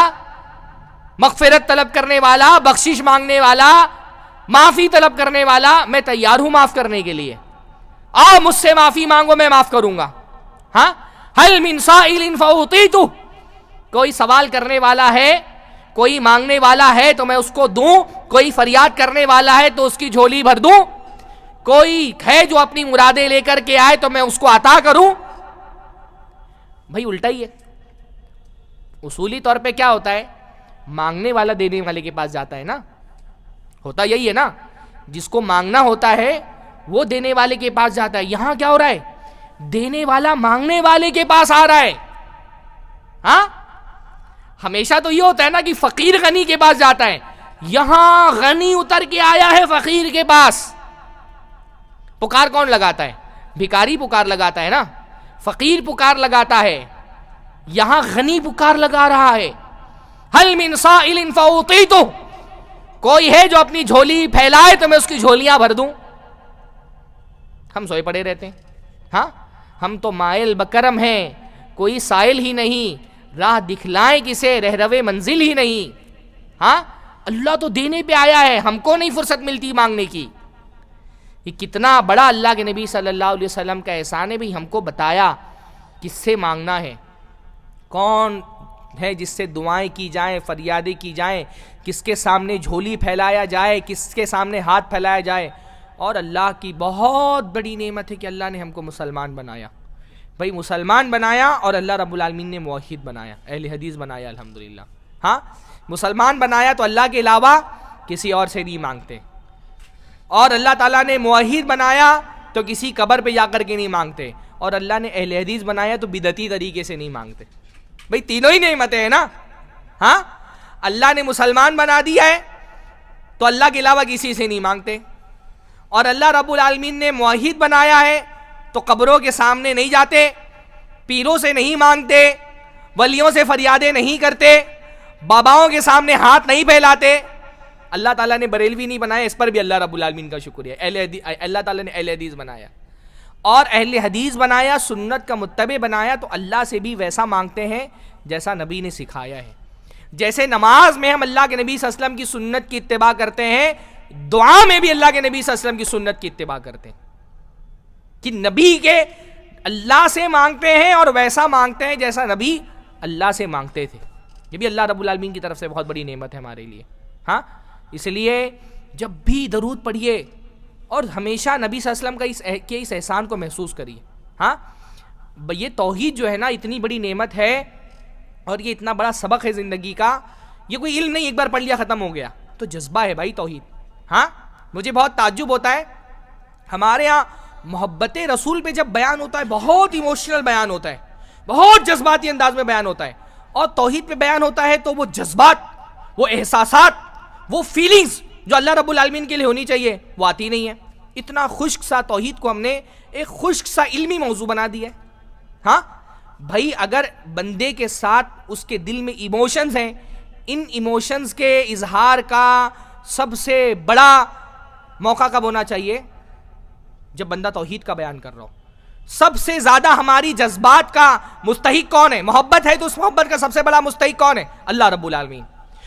مغفرت طلب کرنے والا، بخشش مانگنے والا، معافی طلب کرنے والا، میں تیار ہوں معاف کرنے کے لیے. آؤ مجھ سے معافی مانگو میں معاف کروں گا. ہاں حل من سائل فاعطیتہ، کوئی سوال کرنے والا ہے، کوئی مانگنے والا ہے تو میں اس کو دوں، کوئی فریاد کرنے والا ہے تو اس کی جھولی بھر دوں، کوئی ہے جو اپنی مرادیں لے کر کے آئے تو میں اس کو عطا کروں. بھائی الٹا ہی ہے. اصولی طور پہ کیا ہوتا ہے؟ مانگنے والا دینے والے کے پاس جاتا ہے نا، ہوتا یہی ہے نا. جس کو مانگنا ہوتا ہے وہ دینے والے کے پاس جاتا ہے. یہاں کیا ہو رہا ہے؟ دینے والا مانگنے والے کے پاس آ رہا ہے. ہاں ہمیشہ تو یہ ہوتا ہے نا کہ فقیر غنی کے پاس جاتا ہے، یہاں غنی اتر کے آیا ہے فقیر کے پاس. پکار کون لگاتا ہے؟ بھکاری پکار لگاتا ہے نا، فقیر پکار لگاتا ہے، یہاں غنی پکار لگا رہا ہے. حل من سائل فاعطیتہ، کوئی ہے جو اپنی جھولی پھیلائے تو میں اس کی جھولیاں بھر دوں. ہم سوئے پڑے رہتے ہیں. ہاں ہم تو مائل بکرم ہیں، کوئی سائل ہی نہیں، راہ دکھلائیں کسے رہروے منزل ہی نہیں. ہاں اللہ تو دینے پہ آیا ہے، ہم کو نہیں فرصت ملتی مانگنے کی. یہ کتنا بڑا اللہ کے نبی صلی اللہ علیہ وسلم کا احسان ہے. بھی ہم کو بتایا کس سے مانگنا ہے، کون ہے جس سے دعائیں کی جائیں، فریادیں کی جائیں، کس کے سامنے جھولی پھیلایا جائے، کس کے سامنے ہاتھ پھیلایا جائے. اور اللہ کی بہت بڑی نعمت ہے کہ اللہ نے ہم کو مسلمان بنایا. بھائی مسلمان بنایا اور اللہ رب العالمین نے موحد بنایا، اہل حدیث بنایا الحمدللہ. ہاں مسلمان بنایا تو اللہ کے علاوہ کسی اور سے نہیں مانگتے، اور اللہ تعالیٰ نے موحد بنایا تو کسی قبر پہ جا کر کے نہیں مانگتے، اور اللہ نے اہل حدیث بنایا تو بدعتی طریقے سے نہیں مانگتے. بھائی تینوں ہی نعمتیں ہیں نا. ہاں اللہ نے مسلمان بنا دیا ہے تو اللہ کے علاوہ کسی سے نہیں مانگتے، اور اللہ رب العالمین نے موحد بنایا ہے تو قبروں کے سامنے نہیں جاتے، پیروں سے نہیں مانگتے، ولیوں سے فریادیں نہیں کرتے، باباؤں کے سامنے ہاتھ نہیں پھیلاتے. اللہ تعالیٰ نے بریلوی نہیں بنایا، اس پر بھی اللہ رب العالمین کا شکریہ. اللہ تعالیٰ نے اہل حدیث بنایا، اور اہل حدیث بنایا، سنت کا متبع بنایا تو اللہ سے بھی ویسا مانگتے ہیں جیسا نبی نے سکھایا ہے. جیسے نماز میں ہم اللہ کے نبی صلی اللہ علیہ وسلم کی سنت کی اتباع کرتے ہیں، دعا میں بھی اللہ کے نبی صلی اللہ علیہ وسلم کی سنت کی اتباع کرتے ہیں کہ نبی کے اللہ سے مانگتے ہیں اور ویسا مانگتے ہیں جیسا نبی اللہ سے مانگتے تھے. یہ بھی اللہ رب العالمین کی طرف سے بہت بڑی نعمت ہے ہمارے لیے. ہاں اس لیے جب بھی درود پڑھیے اور ہمیشہ نبی صلی اللہ علیہ وسلم کا اس احسان کو محسوس کریے. ہاں یہ توحید جو ہے نا اتنی بڑی نعمت ہے اور یہ اتنا بڑا سبق ہے زندگی کا. یہ کوئی علم نہیں ایک بار پڑھ لیا ختم ہو گیا, تو جذبہ ہے بھائی توحید. ہاں مجھے بہت تعجب ہوتا ہے, ہمارے ہاں محبت رسول پہ جب بیان ہوتا ہے بہت ایموشنل بیان ہوتا ہے, بہت جذباتی انداز میں بیان ہوتا ہے, اور توحید پہ بیان ہوتا ہے تو وہ جذبات, وہ احساسات, وہ فیلنگز جو اللہ رب العالمین کے لیے ہونی چاہیے وہ آتی نہیں ہے. اتنا خشک سا توحید کو ہم نے ایک خشک سا علمی موضوع بنا دیا ہے. ہاں بھائی اگر بندے کے ساتھ اس کے دل میں ایموشنز ہیں, ان ایموشنز کے اظہار کا سب سے بڑا موقع کب ہونا چاہیے؟ جب بندہ توحید کا بیان کر رہا ہو. سب سے زیادہ ہماری جذبات کا مستحق کون ہے؟ محبت ہے تو اس محبت کا سب سے بڑا مستحق کون ہے؟ اللہ رب العالمین.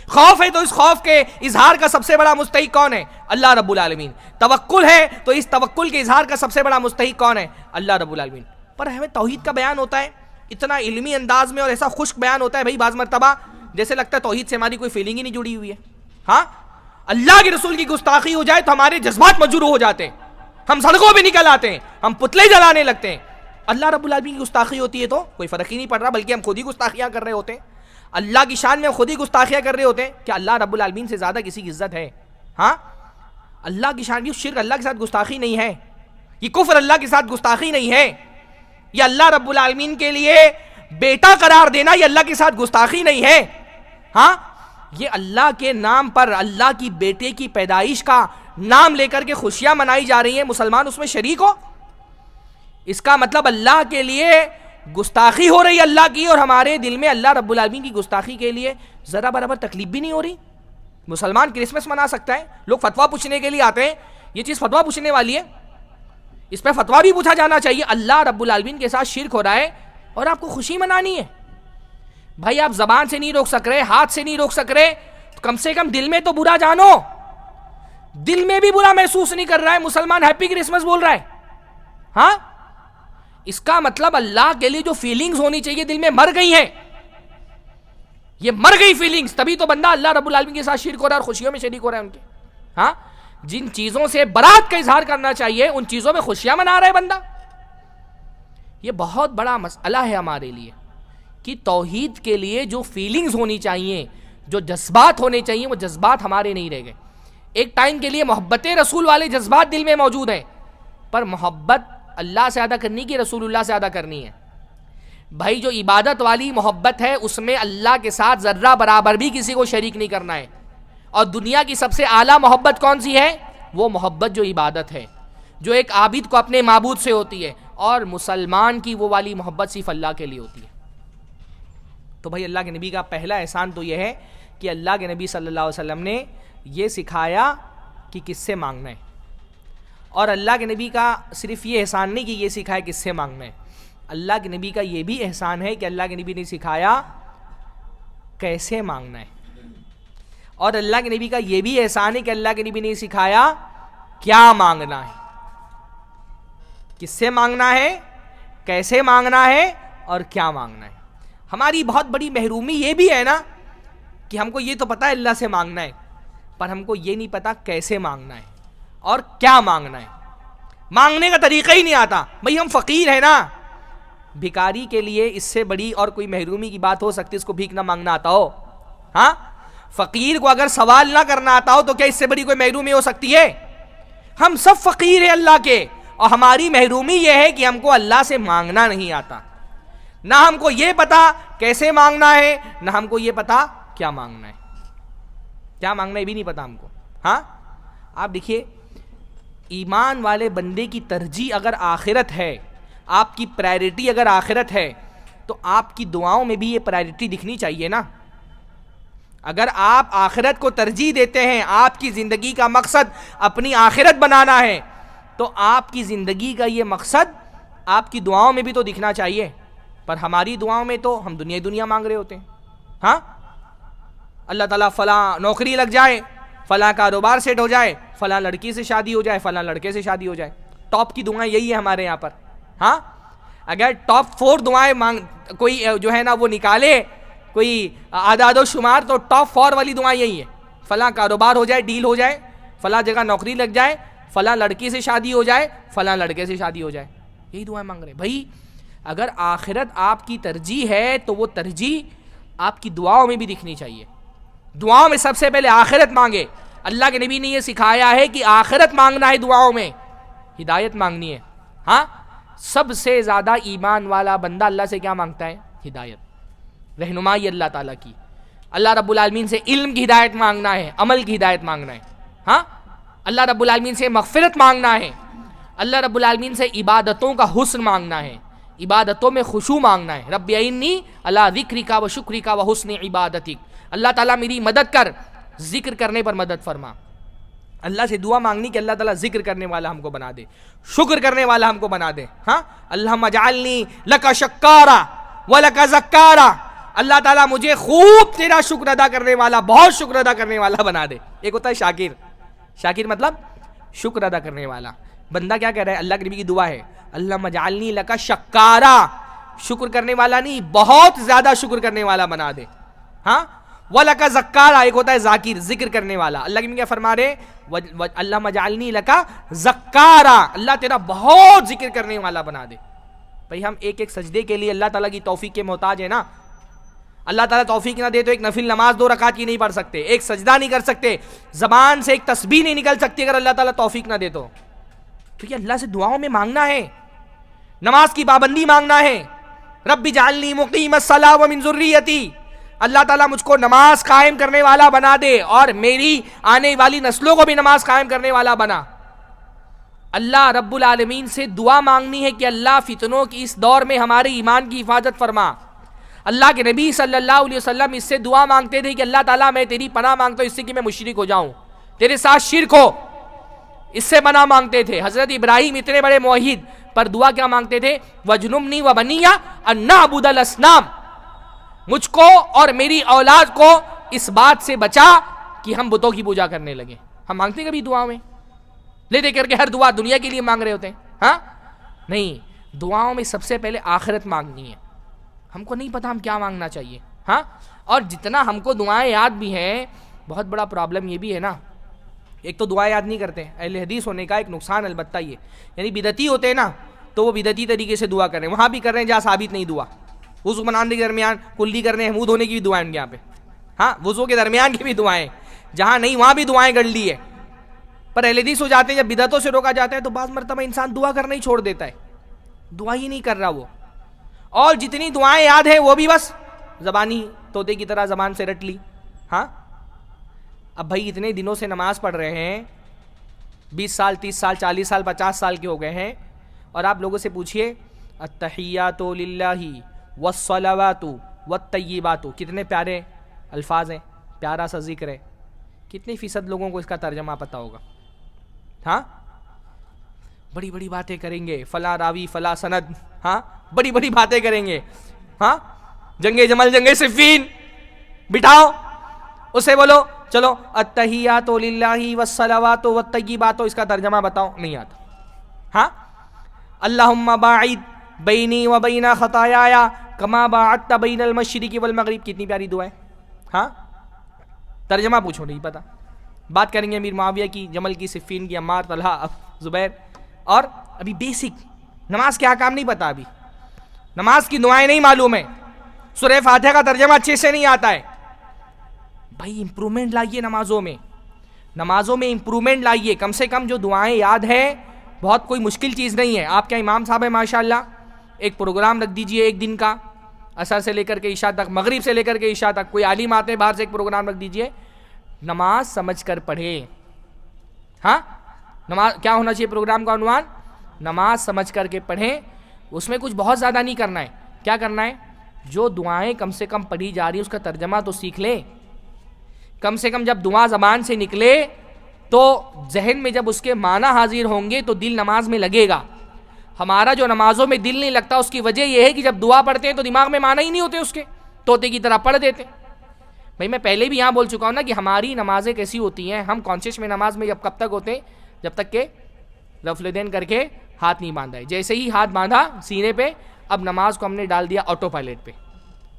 خوف ہے تو اس خوف کے اظہار کا سب سے بڑا مستحق کون ہے؟ اللہ رب العالمین. توکل ہے تو اس توکل کے اظہار کا سب سے بڑا مستحق کون ہے؟ اللہ رب العالمین. پر ہمیں توحید کا بیان ہوتا ہے اتنا علمی انداز میں اور ایسا خشک بیان ہوتا ہے بھائی بعض مرتبہ جیسے لگتا ہے توحید سے ہماری کوئی فیلنگ ہی نہیں جڑی ہوئی ہے. ہاں اللہ کے رسول کی گستاخی ہو جائے تو ہمارے جذبات مجروح ہو جاتے ہیں, ہم سڑکوں پہ نکل آتے ہیں, ہم پتلے جلانے لگتے ہیں. اللہ رب العالمین کی گستاخی ہوتی ہے تو کوئی فرق ہی نہیں پڑ رہا, بلکہ ہم خود ہی گستاخیاں کر رہے ہوتے ہیں. اللہ کی شان میں ہم خود ہی گستاخیاں کر رہے ہوتے ہیں. کیا اللہ رب العالمین سے زیادہ کسی کی عزت ہے؟ ہاں اللہ کی شان, یہ شرک اللہ کے ساتھ گستاخی نہیں ہے, یہ کفر اللہ کے ساتھ گستاخی نہیں ہے, یہ اللہ رب العالمین کے لیے بیٹا قرار دینا یہ اللہ کے ساتھ گستاخی نہیں ہے. ہاں یہ اللہ کے نام پر اللہ کی بیٹے کی پیدائش کا نام لے کر کے خوشیاں منائی جا رہی ہیں, مسلمان اس میں شریک ہو, اس کا مطلب اللہ کے لیے گستاخی ہو رہی ہے اللہ کی, اور ہمارے دل میں اللہ رب العالمین کی گستاخی کے لیے ذرا برابر تکلیف بھی نہیں ہو رہی. مسلمان کرسمس منا سکتا ہے, لوگ فتویٰ پوچھنے کے لیے آتے ہیں, یہ چیز فتویٰ پوچھنے والی ہے, اس پہ فتویٰ بھی پوچھا جانا چاہیے. اللہ رب العالمین کے ساتھ شرک ہو رہا ہے اور آپ کو خوشی منانی ہے. بھائی آپ زبان سے نہیں روک سک رہے, ہاتھ سے نہیں روک سک رہے, تو کم سے کم دل میں تو برا جانو. دل میں بھی برا محسوس نہیں کر رہا ہے, مسلمان ہیپی کرسمس بول رہا ہے. ہاں اس کا مطلب اللہ کے لیے جو فیلنگز ہونی چاہیے دل میں مر گئی ہیں, یہ مر گئی فیلنگز, تبھی تو بندہ اللہ رب العالمین کے ساتھ شرک ہو رہا ہے اور خوشیوں میں شریک ہو رہا ہے ان کے. ہاں جن چیزوں سے برات کا اظہار کرنا چاہیے ان چیزوں میں خوشیاں منا رہا ہے بندہ. یہ بہت بڑا مسئلہ ہے ہمارے لیے کہ توحید کے لیے جو فیلنگز ہونی چاہیے, جو جذبات ہونے چاہیے, وہ جذبات ہمارے نہیں رہ گئے. ایک ٹائم کے لیے محبت رسول والے جذبات دل میں موجود ہیں, پر محبت اللہ سے ادا کرنی کی رسول اللہ سے ادا کرنی ہے. بھائی جو عبادت والی محبت ہے اس میں اللہ کے ساتھ ذرہ برابر بھی کسی کو شریک نہیں کرنا ہے. اور دنیا کی سب سے اعلیٰ محبت کون سی ہے؟ وہ محبت جو عبادت ہے, جو ایک عابد کو اپنے معبود سے ہوتی ہے, اور مسلمان کی وہ والی محبت صرف اللہ کے لیے ہوتی ہے. تو بھائی اللہ کے نبی کا پہلا احسان تو یہ ہے کہ اللہ کے نبی صلی اللہ علیہ وسلم نے یہ سکھایا کہ کس سے مانگنا ہے. اور اللہ کے نبی کا صرف یہ احسان نہیں کہ یہ سکھایا کس سے مانگنا ہے, اللہ کے نبی کا یہ بھی احسان ہے کہ اللہ کے نبی نے سکھایا کیسے مانگنا ہے. اور اللہ کے نبی کا یہ بھی احسان ہے کہ اللہ کے نبی نے سکھایا کیا مانگنا ہے, کس سے مانگنا ہے, کیسے مانگنا ہے اور کیا مانگنا ہے. ہماری بہت بڑی محرومی یہ بھی ہے نا کہ ہم کو یہ تو پتا ہے اللہ سے مانگنا ہے, پر ہم کو یہ نہیں پتا کیسے مانگنا ہے اور کیا مانگنا ہے. مانگنے کا طریقہ ہی نہیں آتا. بھئی ہم فقیر ہیں نا, بھکاری کے لیے اس سے بڑی اور کوئی محرومی کی بات ہو سکتی ہے اس کو بھیک نہ مانگنا آتا ہو. ہاں فقیر کو اگر سوال نہ کرنا آتا ہو تو کیا اس سے بڑی کوئی محرومی ہو سکتی ہے؟ ہم سب فقیر ہیں اللہ کے, اور ہماری محرومی یہ ہے کہ ہم کو اللہ سے مانگنا نہیں آتا. نہ ہم کو یہ پتا کیسے مانگنا ہے, نہ ہم کو یہ پتا کیا مانگنا ہے. کیا مانگنا ہے بھی نہیں پتا ہم کو. ہاں آپ دیکھیے, ایمان والے بندے کی ترجیح اگر آخرت ہے, آپ کی پرائرٹی اگر آخرت ہے, تو آپ کی دعاؤں میں بھی یہ پرائرٹی دکھنی چاہیے نا. اگر آپ آخرت کو ترجیح دیتے ہیں, آپ کی زندگی کا مقصد اپنی آخرت بنانا ہے, تو آپ کی زندگی کا یہ مقصد آپ کی دعاؤں میں بھی تو دکھنا چاہیے. پر ہماری دعاؤں میں تو ہم دنیا مانگ رہے ہوتے ہیں. ہاں اللہ تعالیٰ فلاں نوکری لگ جائے, فلاں کاروبار سیٹ ہو جائے, فلاں لڑکی سے شادی ہو جائے, فلاں لڑکے سے شادی ہو جائے. ٹاپ کی دعائیں یہی ہے ہمارے یہاں پر. ہاں اگر ٹاپ 4 دعائیں کوئی جو ہے نا وہ نکالے, کوئی اعداد و شمار تو ٹاپ 4 والی دعائیں یہی ہیں. فلاں کاروبار ہو جائے, ڈیل ہو جائے, فلاں جگہ نوکری لگ جائے, فلاں لڑکی سے شادی ہو جائے, فلاں لڑکے سے شادی ہو جائے, یہی دعائیں مانگ رہے ہیں. بھائی اگر آخرت آپ کی ترجیح ہے تو وہ ترجیح آپ کی دعاؤں میں بھی دکھنی چاہیے. دعاؤں میں سب سے پہلے آخرت مانگے. اللہ کے نبی نے یہ سکھایا ہے کہ آخرت مانگنا ہے دعاؤں میں, ہدایت مانگنی ہے. ہاں, سب سے زیادہ ایمان والا بندہ اللہ سے کیا مانگتا ہے؟ ہدایت, رہنمائی اللہ تعالیٰ کی. اللہ رب العالمین سے علم کی ہدایت مانگنا ہے, عمل کی ہدایت مانگنا ہے. ہاں, اللہ رب العالمین سے مغفرت مانگنا ہے. اللہ رب العالمین سے عبادتوں کا حسن مانگنا ہے, عبادتوں میں خشوع مانگنا ہے. رب اعنی علی ذکرک و شکرک و حسن عبادتک, اللہ تعالیٰ میری مدد کر, ذکر کرنے پر مدد فرما. اللہ سے دعا مانگنی کہ اللہ تعالیٰ ذکر کرنے والا ہم کو بنا دے, شکر کرنے والا ہم کو بنا دے. ہاں, اللہم اجعلنی لک شکارا ولک ذکارا, اللہ تعالیٰ مجھے خوب تیرا شکر ادا کرنے والا, بہت شکر ادا کرنے والا بنا دے. ایک ہوتا ہے شاکر, شاکر مطلب شکر ادا کرنے والا. بندہ کیا کہہ رہا ہے؟ اللہ کے نبی کی دعا ہے, اللہم اجعلنی لک شکارا, شکر کرنے والا نہیں, بہت زیادہ شکر کرنے والا بنا دے. ہاں, وَلَكَ ذَكَّارًا, ایک ہوتا ہے ذاکر, ذکر کرنے والا. اللہ کے نبی کیا فرما رہے؟ اللہم اجعلنی لک ذکارا, اللہ تیرا بہت ذکر کرنے والا بنا دے. بھئی ہم ایک ایک سجدے کے لیے اللہ تعالیٰ کی توفیق کے محتاج ہیں نا. اللہ تعالیٰ توفیق نہ دے تو ایک نفل نماز 2 رکعت کی نہیں پڑھ سکتے, ایک سجدہ نہیں کر سکتے, زبان سے ایک تسبیح نہیں نکل سکتی اگر اللہ تعالیٰ توفیق نہ دے تو. کیونکہ اللہ سے دعاؤں میں مانگنا ہے, نماز کی پابندی مانگنا ہے. رب اجعلنی مقیم الصلاۃ ومن ذریتی, اللہ تعالیٰ مجھ کو نماز قائم کرنے والا بنا دے اور میری آنے والی نسلوں کو بھی نماز قائم کرنے والا بنا. اللہ رب العالمین سے دعا مانگنی ہے کہ اللہ فتنوں کی اس دور میں ہمارے ایمان کی حفاظت فرما. اللہ کے نبی صلی اللہ علیہ وسلم اس سے دعا مانگتے تھے کہ اللہ تعالیٰ میں تیری پناہ مانگتا ہوں اس سے کہ میں مشرک ہو جاؤں, تیرے ساتھ شرک ہو, اس سے پناہ مانگتے تھے. حضرت ابراہیم اتنے بڑے موحد پر دعا کیا مانگتے تھے؟ وَجْنُبْنِي وَبَنِيَّ أَن نَّعْبُدَ الْأَصْنَامَ, مجھ کو اور میری اولاد کو اس بات سے بچا کہ ہم بتوں کی پوجا کرنے لگے. ہم مانگتے ہیں کبھی دعاؤں میں؟ لے دے کر کے ہر دعا دنیا کے لیے مانگ رہے ہوتے ہیں. ہاں نہیں, دعاؤں میں سب سے پہلے آخرت مانگنی ہے. ہم کو نہیں پتا ہم کیا مانگنا چاہیے. ہاں, اور جتنا ہم کو دعائیں یاد بھی ہیں, بہت بڑا پرابلم یہ بھی ہے نا, ایک تو دعائیں یاد نہیں کرتے. اہل حدیث ہونے کا ایک نقصان البتہ یہ, یعنی بدعتی ہوتے ہیں نا تو وہ بدعتی طریقے سے دعا کر رہے ہیں, وہاں بھی کر رہے ہیں جہاں ثابت نہیں دعا. وضو بنانے کے درمیان کلی کرنے ہیں, منہ دھونے کی بھی دعائیں ان کے یہاں پہ. ہاں, وضو کے درمیان کی بھی دعائیں, جہاں نہیں وہاں بھی دعائیں گڑ لی ہے. پر اہل حدیث ہو جاتے ہیں, جب بدعتوں سے روکا جاتا ہے تو بعض مرتبہ انسان دعا کرنا ہی چھوڑ دیتا ہے, دعا ہی نہیں کر رہا وہ. اور جتنی دعائیں یاد ہیں وہ بھی بس زبانی طوطے کی طرح زبان سے رٹ لی. ہاں, اب بھائی اتنے دنوں سے نماز پڑھ رہے ہیں, 20 سال 30 سال 40 سال 50 سال کے ہو گئے ہیں, اور آپ لوگوں سے پوچھئے التحیات للہ والصلوات والطیبات, کتنے پیارے الفاظ ہیں, پیارا سا ذکر ہے. کتنے فیصد لوگوں کو اس کا ترجمہ پتہ ہوگا؟ ہاں, بڑی بڑی باتیں کریں گے, فلاں راوی فلاں سند, ہاں بڑی بڑی باتیں کریں گے. ہاں, جنگ جمل جنگ صفین بٹھاؤ, اسے بولو چلو التحیات للہ والصلوات والطیبات, اس کا ترجمہ بتاؤ, نہیں آتا. ہاں, اللہم باعد بینی و بین خطایایا کما باعدت بین المشرق والمغرب, کتنی پیاری دعا ہے. ہاں, ترجمہ پوچھو نہیں پتا. بات کریں گے امیر معاویہ کی, جمل کی, صفین کی, عمار, طلحہ, زبیر. اور ابھی بیسک نماز کے احکام نہیں پتا, ابھی نماز کی دعائیں نہیں معلوم ہے, سورہ فاتحہ کا ترجمہ اچھے سے نہیں آتا ہے. بھائی امپرومنٹ لائیے نمازوں میں, نمازوں میں امپرومنٹ لائیے. کم سے کم جو دعائیں یاد ہیں, بہت کوئی مشکل چیز نہیں ہے. آپ کیا امام صاحب ہیں ماشاءاللہ, ایک پروگرام رکھ دیجئے ایک دن کا, عصر سے لے کر کے عشاء تک, مغرب سے لے کر کے عشاء تک. کوئی عالم آتے ہیں باہر سے, ایک پروگرام رکھ دیجئے, نماز سمجھ کر پڑھے. ہاں, نماز کیا ہونا چاہیے پروگرام کا عنوان؟ نماز سمجھ کر کے پڑھیں. اس میں کچھ بہت زیادہ نہیں کرنا ہے. کیا کرنا ہے؟ جو دعائیں کم سے کم پڑھی جا رہی ہیں اس کا ترجمہ تو سیکھ لیں. کم سے کم جب دعا زبان سے نکلے تو ذہن میں جب اس کے معنی حاضر ہوں گے تو دل نماز میں لگے گا. ہمارا جو نمازوں میں دل نہیں لگتا اس کی وجہ یہ ہے کہ جب دعا پڑھتے ہیں تو دماغ میں معنی ہی نہیں ہوتے, اس کے طوطے کی طرح پڑھ دیتے. بھائی میں پہلے بھی یہاں بول چکا ہوں نا کہ ہماری نمازیں کیسی ہوتی ہیں, ہم کانشیس میں نماز میں جب کب تک ہوتے ہیں جب تک کہ رفع الیدین کر کے ہاتھ نہیں باندھا ہے. جیسے ہی ہاتھ باندھا سینے پہ, اب نماز کو ہم نے ڈال دیا آٹو پائلٹ پہ,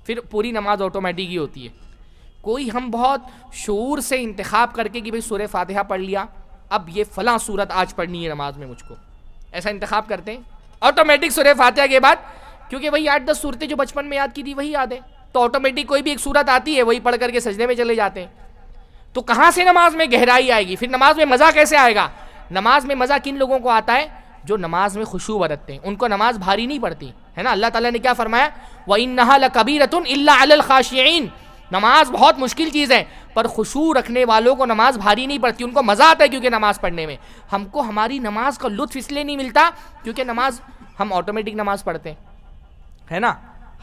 پھر پوری نماز آٹومیٹک ہی ہوتی ہے. کوئی ہم بہت شعور سے انتخاب کر کے کہ بھئی سورہ فاتحہ پڑھ لیا, اب یہ فلاں صورت آج پڑھنی ہے نماز میں مجھ کو, ایسا انتخاب کرتے ہیں آٹومیٹک سورہ فاتحہ کے بعد, کیونکہ وہی 8-10 صورتیں جو بچپن میں یاد کی تھی وہی یاد ہے, تو آٹومیٹک کوئی بھی ایک صورت آتی ہے وہی پڑھ کر کے سجدے میں چلے جاتے ہیں. تو کہاں سے نماز میں گہرائی آئے گی؟ پھر نماز میں مزہ کیسے آئے گا؟ نماز میں مزہ کن لوگوں کو آتا ہے؟ جو نماز میں خشوع برتتے ہیں, ان کو نماز بھاری نہیں پڑتی ہے نا. اللہ تعالیٰ نے کیا فرمایا؟ وَإِنَّهَا لَكَبِيرَةٌ إِلَّا عَلَى الْخَاشِعِينَ, نماز بہت مشکل چیز ہے پر خشوع رکھنے والوں کو نماز بھاری نہیں پڑتی, ان کو مزہ آتا ہے کیونکہ نماز پڑھنے میں. ہم کو ہماری نماز کا لطف اس لیے نہیں ملتا کیونکہ نماز ہم آٹومیٹک نماز پڑھتے ہیں ہے نا.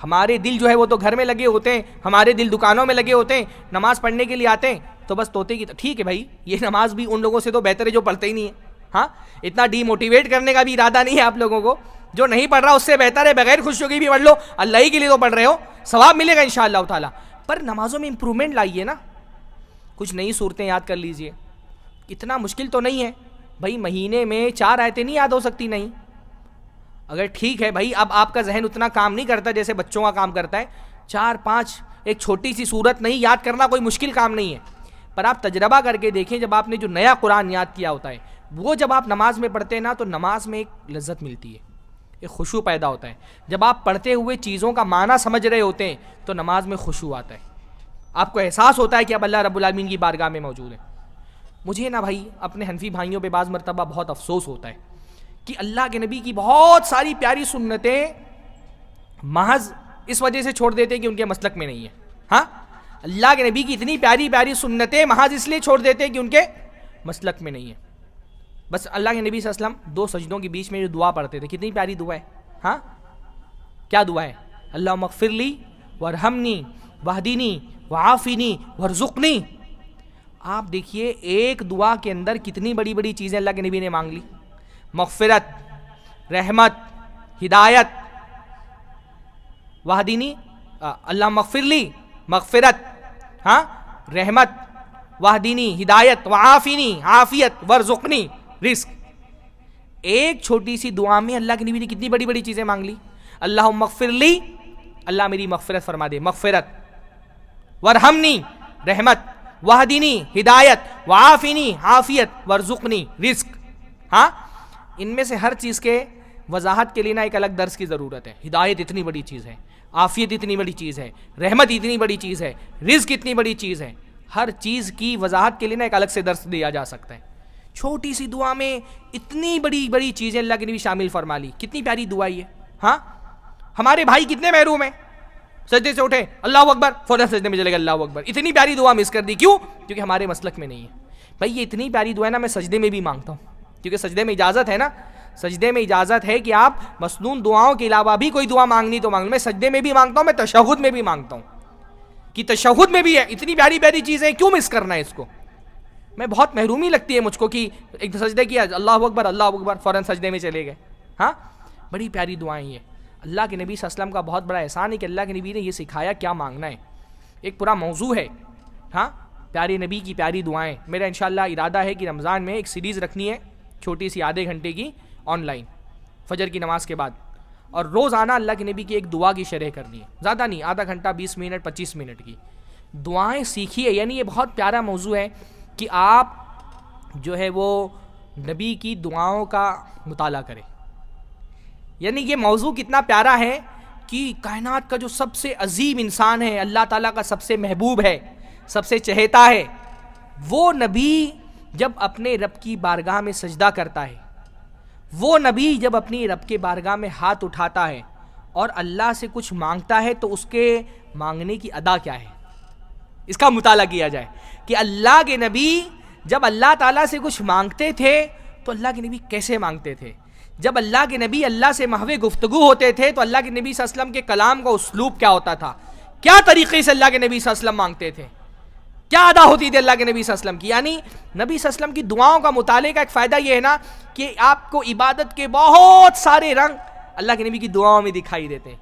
ہمارے دل جو ہے وہ تو گھر میں لگے ہوتے ہیں, ہمارے دل دکانوں میں لگے ہوتے ہیں, نماز پڑھنے کے لیے آتے ہیں تو بس طوطے کی ٹھیک ہے بھائی, یہ نماز بھی ان لوگوں سے تو بہتر ہے جو پڑھتے ہی نہیں ہے. ہاں, اتنا ڈی موٹیویٹ کرنے کا بھی ارادہ نہیں ہے آپ لوگوں کو. جو نہیں پڑھ رہا اس سے بہتر ہے بغیر خوشیوں کی بھی پڑھ لو, اللہ ہی کے لیے تو پڑھ رہے ہو, ثواب ملے گا انشاءاللہ تعالیٰ. پر نمازوں میں امپرومنٹ لائیے نا, کچھ نئی صورتیں یاد کر لیجئے. اتنا مشکل تو نہیں ہے بھائی, مہینے میں 4 آیتیں نہیں یاد ہو سکتی؟ نہیں, اگر ٹھیک ہے بھائی اب آپ کا ذہن اتنا کام نہیں کرتا جیسے بچوں کا کام کرتا ہے, 4-5 ایک چھوٹی سی صورت نہیں یاد کرنا کوئی مشکل کام نہیں ہے. پر آپ تجربہ کر کے دیکھیں, جب آپ نے جو نیا قرآن یاد کیا ہوتا ہے وہ جب آپ نماز میں پڑھتے ہیں نا تو نماز میں ایک لذت ملتی ہے, ایک خشوع پیدا ہوتا ہے. جب آپ پڑھتے ہوئے چیزوں کا معنی سمجھ رہے ہوتے ہیں تو نماز میں خشوع آتا ہے, آپ کو احساس ہوتا ہے کہ اب اللہ رب العالمین کی بارگاہ میں موجود ہے. مجھے نا بھائی اپنے حنفی بھائیوں پہ بعض مرتبہ بہت افسوس ہوتا ہے کہ اللہ کے نبی کی بہت ساری پیاری سنتیں محض اس وجہ سے چھوڑ دیتے کہ ان کے مسلک میں نہیں ہے. ہاں, اللہ کے نبی کی اتنی پیاری پیاری سنتیں محض اس لیے چھوڑ دیتے کہ ان کے مسلک میں نہیں ہے. بس اللہ کے نبی صلی اللہ علیہ وسلم 2 سجدوں کے بیچ میں جو دعا پڑھتے تھے, کتنی پیاری دعا ہے. ہاں, کیا دعا ہے؟ اللہم اغفر لی وارحمنی واہدینی وعافینی وارزقنی. آپ دیکھیے ایک دعا کے اندر کتنی بڑی بڑی چیزیں اللہ کے نبی نے مانگ لی. مغفرت, رحمت, ہدایت, واہدینی, اللہم اغفر لی, مغفرت, ہاں, رحمت, واہدینی, ہدایت, وعافینی, عافیت, ورزقنی, رزق. ایک چھوٹی سی دعا میں اللہ کے نبی نے کتنی بڑی بڑی چیزیں مانگ لی. اللہم اغفر لی, اللہ میری مغفرت فرما دے, مغفرت, ورحمنی, رحمت, واہدینی, ہدایت, وعافینی, عافیت, ورزقنی, رزق. ہاں, ان میں سے ہر چیز کے وضاحت کے لیے نا ایک الگ درس کی ضرورت ہے. ہدایت اتنی بڑی چیز ہے, عافیت اتنی بڑی چیز ہے, رحمت اتنی بڑی چیز ہے, رزق اتنی بڑی چیز ہے. ہر چیز کی وضاحت کے لیے نا ایک الگ سے درس دیا جا سکتا ہے. چھوٹی سی دعا میں اتنی بڑی بڑی چیزیں اللہ کے نبی شامل فرما لی. کتنی پیاری دعا یہ. ہاں, ہمارے بھائی کتنے محروم ہیں, سجدے سے اٹھے اللہ اکبر فوراً سجدے میں چلے گا اللہ اکبر, اتنی پیاری دعا مس کر دی. کیوں؟ کیونکہ ہمارے مسلک میں نہیں ہے. بھائی یہ اتنی پیاری دعا ہے نا, میں سجدے میں بھی مانگتا ہوں کیونکہ سجدے میں اجازت ہے نا, سجدے میں اجازت ہے کہ آپ مسنون دعاؤں کے علاوہ بھی کوئی دعا مانگنی تو مانگ لو. میں سجدے میں بھی مانگتا ہوں, میں تشہد میں بھی مانگتا ہوں کہ تشہد میں بھی ہے. اتنی پیاری پیاری چیزیں کیوں مس کرنا ہے اس کو؟ میں بہت محرومی لگتی ہے مجھ کو کہ ایک سجدے کیا اللہ اکبر فوراً سجدے میں چلے گئے. ہاں, بڑی پیاری دعائیں یہ. اللہ کے نبی صلی اللہ علیہ وسلم کا بہت بڑا احسان ہے کہ اللہ کے نبی نے یہ سکھایا کیا مانگنا ہے. ایک پورا موضوع ہے. ہاں, پیارے نبی کی پیاری دعائیں. میرا انشاءاللہ ارادہ ہے کہ رمضان میں ایک سیریز رکھنی ہے چھوٹی سی, آدھے گھنٹے کی, آن لائن فجر کی نماز کے بعد, اور روزانہ اللہ کے نبی کی ایک دعا کی شرح کرنی ہے. زیادہ نہیں, آدھا گھنٹہ, 20 منٹ, 25 منٹ کی دعائیں سیکھیے. یعنی یہ بہت پیارا موضوع ہے کہ آپ جو ہے وہ نبی کی دعاؤں کا مطالعہ کریں. یعنی یہ موضوع کتنا پیارا ہے کہ کائنات کا جو سب سے عظیم انسان ہے, اللہ تعالیٰ کا سب سے محبوب ہے, سب سے چہیتا ہے, وہ نبی جب اپنے رب کی بارگاہ میں سجدہ کرتا ہے, وہ نبی جب اپنی رب کے بارگاہ میں ہاتھ اٹھاتا ہے اور اللہ سے کچھ مانگتا ہے تو اس کے مانگنے کی ادا کیا ہے, اس کا مطالعہ کیا جائے کہ اللہ کے نبی جب اللہ تعالیٰ سے کچھ مانگتے تھے تو اللہ کے نبی کیسے مانگتے تھے. جب اللہ کے نبی اللہ سے محو گفتگو ہوتے تھے تو اللہ کے نبی صلی اللہ علیہ وسلم کے کلام کا اسلوب کیا ہوتا تھا, کیا طریقے سے اللہ کے نبی صلی اللہ علیہ وسلم مانگتے تھے, کیا ادا ہوتی تھی اللہ کے نبی صلی اللہ علیہ وسلم کی. یعنی نبی صلی اللہ علیہ وسلم کی دعاؤں کا مطالعے کا ایک فائدہ یہ ہے نا کہ آپ کو عبادت کے بہت سارے رنگ اللہ کے نبی کی دعاؤں میں دکھائی دیتے ہیں,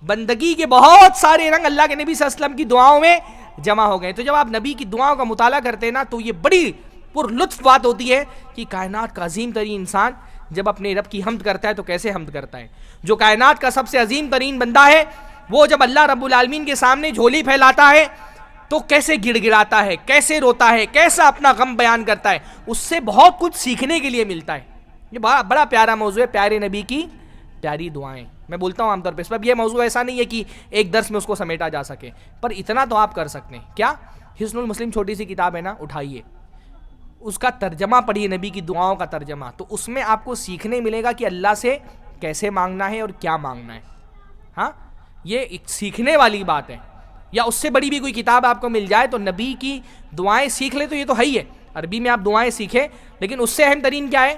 بندگی کے بہت سارے رنگ اللہ کے نبی صلی اللہ علیہ وسلم کی دعاؤں میں جمع ہو گئے. تو جب آپ نبی کی دعاؤں کا مطالعہ کرتے ہیں نا تو یہ بڑی پر لطف بات ہوتی ہے کہ کائنات کا عظیم ترین انسان جب اپنے رب کی حمد کرتا ہے تو کیسے حمد کرتا ہے. جو کائنات کا سب سے عظیم ترین بندہ ہے وہ جب اللہ رب العالمین کے سامنے جھولی پھیلاتا ہے تو کیسے گڑ گڑاتا ہے، کیسے روتا ہے، کیسا اپنا غم بیان کرتا ہے، اس سے بہت کچھ سیکھنے کے لیے ملتا ہے. یہ بڑا پیارا موضوع ہے، پیارے نبی کی پیاری دعائیں. میں بولتا ہوں عام طور پہ اس پر یہ موضوع ایسا نہیں ہے کہ ایک درس میں اس کو سمیٹا جا سکے، پر اتنا تو آپ کر سکتے ہیں. کیا؟ حصن المسلم چھوٹی سی کتاب ہے نا، اٹھائیے، اس کا ترجمہ پڑھیے، نبی کی دعاؤں کا ترجمہ. تو اس میں آپ کو سیکھنے ملے گا کہ اللہ سے کیسے مانگنا ہے اور کیا مانگنا ہے. ہاں، یہ ایک سیکھنے والی بات ہے. یا اس سے بڑی بھی کوئی کتاب آپ کو مل جائے تو نبی کی دعائیں سیکھ لے تو یہ تو ہے ہی ہے. عربی میں آپ دعائیں سیکھیں، لیکن اس سے اہم ترین کیا ہے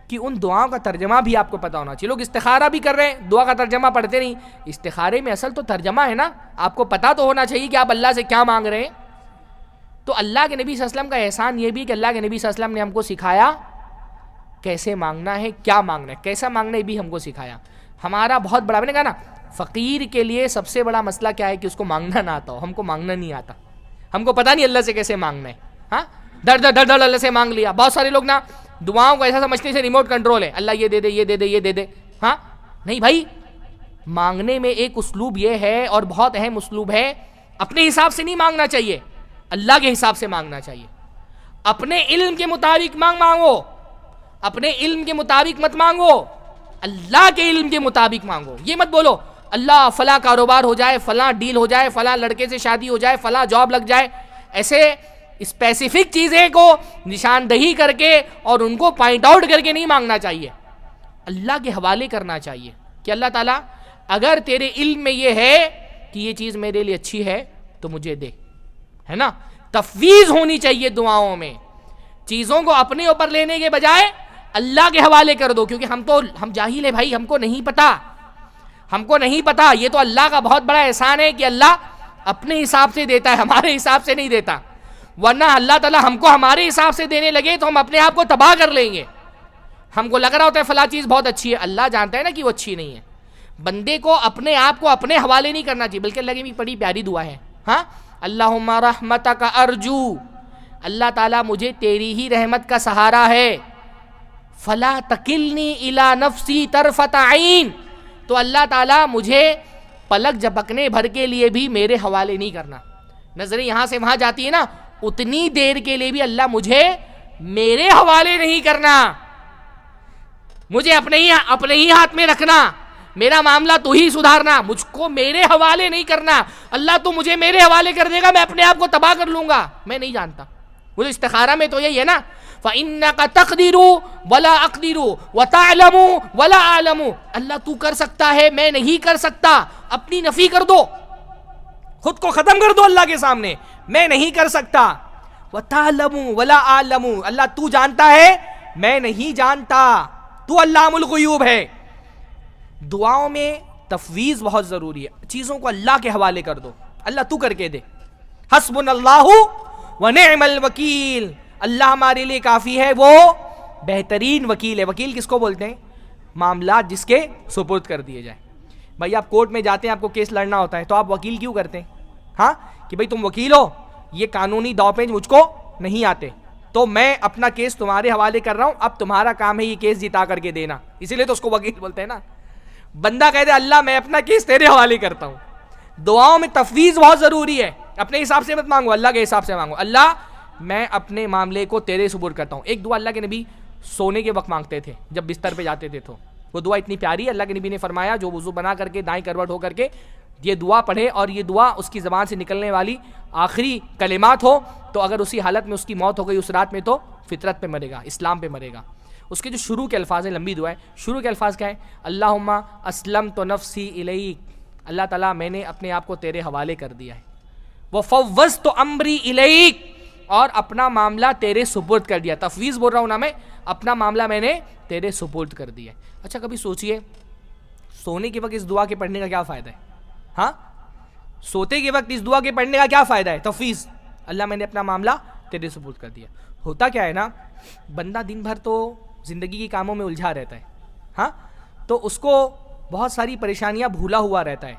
کہ ان دعاؤں کا ترجمہ بھی آپ کو پتہ ہونا چاہیے. لوگ استخارہ بھی کر رہے ہیں، دعا کا ترجمہ پڑھتے نہیں. استخارے میں اصل تو ترجمہ ہے نا، آپ کو پتہ تو ہونا چاہیے کہ آپ اللہ سے کیا مانگ رہے ہیں. تو اللہ کے نبی صلی اللہ علیہ وسلم کا احسان یہ بھی کہ اللہ کے نبی صلی اللہ علیہ وسلم نے ہم کو سکھایا کیسے مانگنا ہے، کیا مانگنا ہے، کیسا مانگنا ہے بھی ہم کو سکھایا. ہمارا بہت بڑا، میں نے کہا نا، فقیر کے لیے سب سے بڑا مسئلہ کیا ہے کہ اس کو مانگنا نہ آتا ہو. ہم کو مانگنا نہیں آتا، ہم کو پتہ نہیں اللہ سے کیسے مانگنا ہے. ہاں، ڈر اللہ سے مانگ لیا. بہت سارے لوگ نا دعاؤں کو ایسا سمجھتے ہیں ریموٹ کنٹرول ہے، اللہ یہ دے دے، یہ دے دے، یہ دے دے. ہاں نہیں بھائی، مانگنے میں ایک اسلوب یہ ہے اور بہت اہم اسلوب ہے، اپنے حساب سے نہیں مانگنا چاہیے، اللہ کے حساب سے مانگنا چاہیے. اپنے علم کے مطابق مانگو، اپنے علم کے مطابق مت مانگو، اللہ کے علم کے مطابق مانگو. یہ مت بولو اللہ فلاں کاروبار ہو جائے، فلاں ڈیل ہو جائے، فلاں لڑکے سے شادی ہو جائے، فلاں جاب لگ جائے. ایسے اسپیسیفک چیزیں کو نشاندہی کر کے اور ان کو پوائنٹ آؤٹ کر کے نہیں مانگنا چاہیے. اللہ کے حوالے کرنا چاہیے کہ اللہ تعالیٰ اگر تیرے علم میں یہ ہے کہ یہ چیز میرے لیے اچھی ہے تو مجھے دے، ہے نا. تفویض ہونی چاہیے دعاؤں میں. چیزوں کو اپنے اوپر لینے کے بجائے اللہ کے حوالے کر دو، کیونکہ ہم جاہل ہیں بھائی، ہم کو نہیں پتا. یہ تو اللہ کا بہت بڑا احسان ہے کہ اللہ اپنے حساب سے دیتا ہے، ہمارے حساب سے نہیں دیتا. ورنہ اللہ تعالیٰ ہم کو ہمارے حساب سے دینے لگے تو ہم اپنے آپ کو تباہ کر لیں گے. ہم کو لگ رہا ہوتا ہے فلاں چیز بہت اچھی ہے، اللہ جانتا ہے نا کہ وہ اچھی نہیں ہے. بندے کو اپنے آپ کو اپنے حوالے نہیں کرنا چاہیے، بلکہ اللہ کی بھی بڑی پیاری دعا ہے. ہاں، اللہم رحمتک ارجو، اللہ تعالیٰ مجھے تیری ہی رحمت کا سہارا ہے. فلا تکلنی الی نفسی طرفۃ عین، تو اللہ تعالیٰ مجھے پلک جھپکنے بھر کے لیے بھی میرے حوالے نہیں کرنا. نظریں یہاں سے وہاں جاتی ہے نا، اتنی دیر کے لیے بھی اللہ مجھے میرے حوالے نہیں کرنا، مجھے اپنے ہی ہاتھ میں رکھنا، میرا معاملہ تو ہی سدھارنا، مجھ کو میرے حوالے نہیں کرنا. اللہ تو مجھے میرے حوالے کر دے گا، میں اپنے آپ کو تباہ کر لوں گا، میں نہیں جانتا. وہ استخارہ میں تو یہی ہے نا، فَإِنَّكَ تَقْدِرُ وَلَا أَقْدِرُ وَتَعْلَمُ وَلَا أَعْلَمُ. اللہ تو کر سکتا ہے، میں نہیں کر سکتا. اپنی نفی کر دو، خود کو ختم کر دو اللہ کے سامنے، میں نہیں کر سکتا. وَتَعْلَمُ وَلَا أَعْلَمُ، اللہ تو جانتا ہے، میں نہیں جانتا، تو علام الغیوب ہے. دعاؤں میں تفویض بہت ضروری ہے. چیزوں کو اللہ کے حوالے کر دو، اللہ تو کر کے دے. حسبنا اللہ ونعم الوکیل، اللہ ہمارے لیے کافی ہے، وہ بہترین وکیل ہے. وکیل کس کو بولتے ہیں؟ معاملات جس کے سپرد کر دیے جائیں. بھائی آپ کورٹ میں جاتے ہیں، آپ کو کیس لڑنا ہوتا ہے تو آپ وکیل کیوں کرتے ہیں؟ ہاں، کہ بھائی تم وکیل ہو، یہ قانونی داؤ پیچ مجھ کو نہیں آتے، تو میں اپنا کیس تمہارے حوالے کر رہا ہوں، اب تمہارا کام ہے یہ کیس جتا کر کے دینا، اسی لیے تو اس کو وکیل بولتے ہیں نا. بندہ کہتے ہیں اللہ میں اپنا کیس تیرے حوالے کرتا ہوں. دعاؤں میں تفویض بہت ضروری ہے. اپنے حساب سے مت مانگو، اللہ کے حساب سے مانگو. اللہ میں اپنے معاملے کو تیرے سپرد کرتا ہوں. ایک دعا اللہ کے نبی سونے کے وقت مانگتے تھے جب بستر پہ جاتے تھے، تو وہ دعا اتنی پیاری ہے. اللہ کے نبی نے فرمایا جو وضو بنا کر کے دائیں کروٹ ہو کر کے یہ دعا پڑھے اور یہ دعا اس کی زبان سے نکلنے والی آخری کلمات ہو، تو اگر اسی حالت میں اس کی موت ہو گئی اس رات میں تو فطرت پہ مرے گا، اسلام پہ مرے گا. اس کے جو شروع کے الفاظ ہیں، لمبی دعا ہے، شروع کے الفاظ کیا ہیں؟ اللہم اسلمت نفسی الیک، اللہ تعالیٰ میں نے اپنے آپ کو تیرے حوالے کر دیا ہے. وفوضت امری الیک، اور اپنا معاملہ تیرے سپرد کر دیا. تفویض بول رہا ہوں نا میں، اپنا معاملہ میں نے تیرے سپرد کر دیا. اچھا کبھی سوچئے سونے کے وقت اس دعا کے پڑھنے کا کیا فائدہ ہے؟ ہاں، سوتے کے وقت اس دعا کے پڑھنے کا کیا فائدہ ہے؟ تفویض، اللہ میں نے اپنا معاملہ تیرے سپرد کر دیا. ہوتا کیا ہے نا، بندہ دن بھر تو زندگی کے کاموں میں الجھا رہتا ہے، ہاں، تو اس کو بہت ساری پریشانیاں بھولا ہوا رہتا ہے،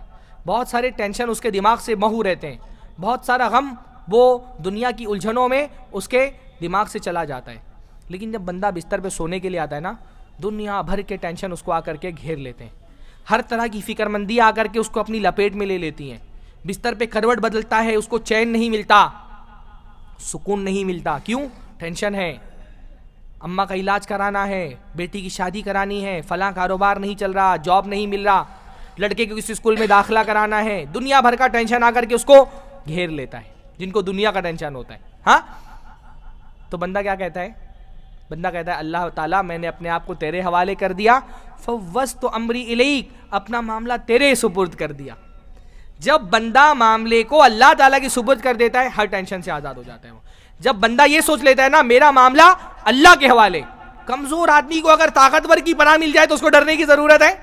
بہت سارے ٹینشن اس کے دماغ سے محو رہتے ہیں، بہت سارا غم وہ دنیا کی الجھنوں میں اس کے دماغ سے چلا جاتا ہے. لیکن جب بندہ بستر پہ سونے کے لیے آتا ہے نا، دنیا بھر کے ٹینشن اس کو آ کر کے گھیر لیتے ہیں. ہر طرح کی فکر مندی آ کر کے اس کو اپنی لپیٹ میں لے لیتی ہیں. بستر پہ کروٹ بدلتا ہے, اس کو چین نہیں ملتا, سکون نہیں ملتا. کیوں؟ ٹینشن ہے, اماں کا علاج کرانا ہے, بیٹی کی شادی کرانی ہے, فلاں کاروبار نہیں چل رہا, جاب نہیں مل رہا, لڑکے کو کسی اسکول میں داخلہ کرانا ہے. دنیا بھر کا ٹینشن آ کر کے اس کو گھیر لیتا ہے, جن کو دنیا کا ٹینشن ہوتا ہے. ہاں, تو بندہ کیا کہتا ہے؟ بندہ کہتا ہے اللہ تعالیٰ میں نے اپنے آپ کو تیرے حوالے کر دیا, فوضت امری الیک, اپنا معاملہ تیرے سپرد کر دیا. جب بندہ معاملے کو اللہ تعالیٰ کی سپرد کر دیتا ہے, ہر ٹینشن سے آزاد ہو جاتا ہے. وہ جب بندہ یہ سوچ لیتا ہے نا میرا معاملہ اللہ کے حوالے. کمزور آدمی کو اگر طاقتور کی پناہ مل جائے تو اس کو ڈرنے کی ضرورت ہے؟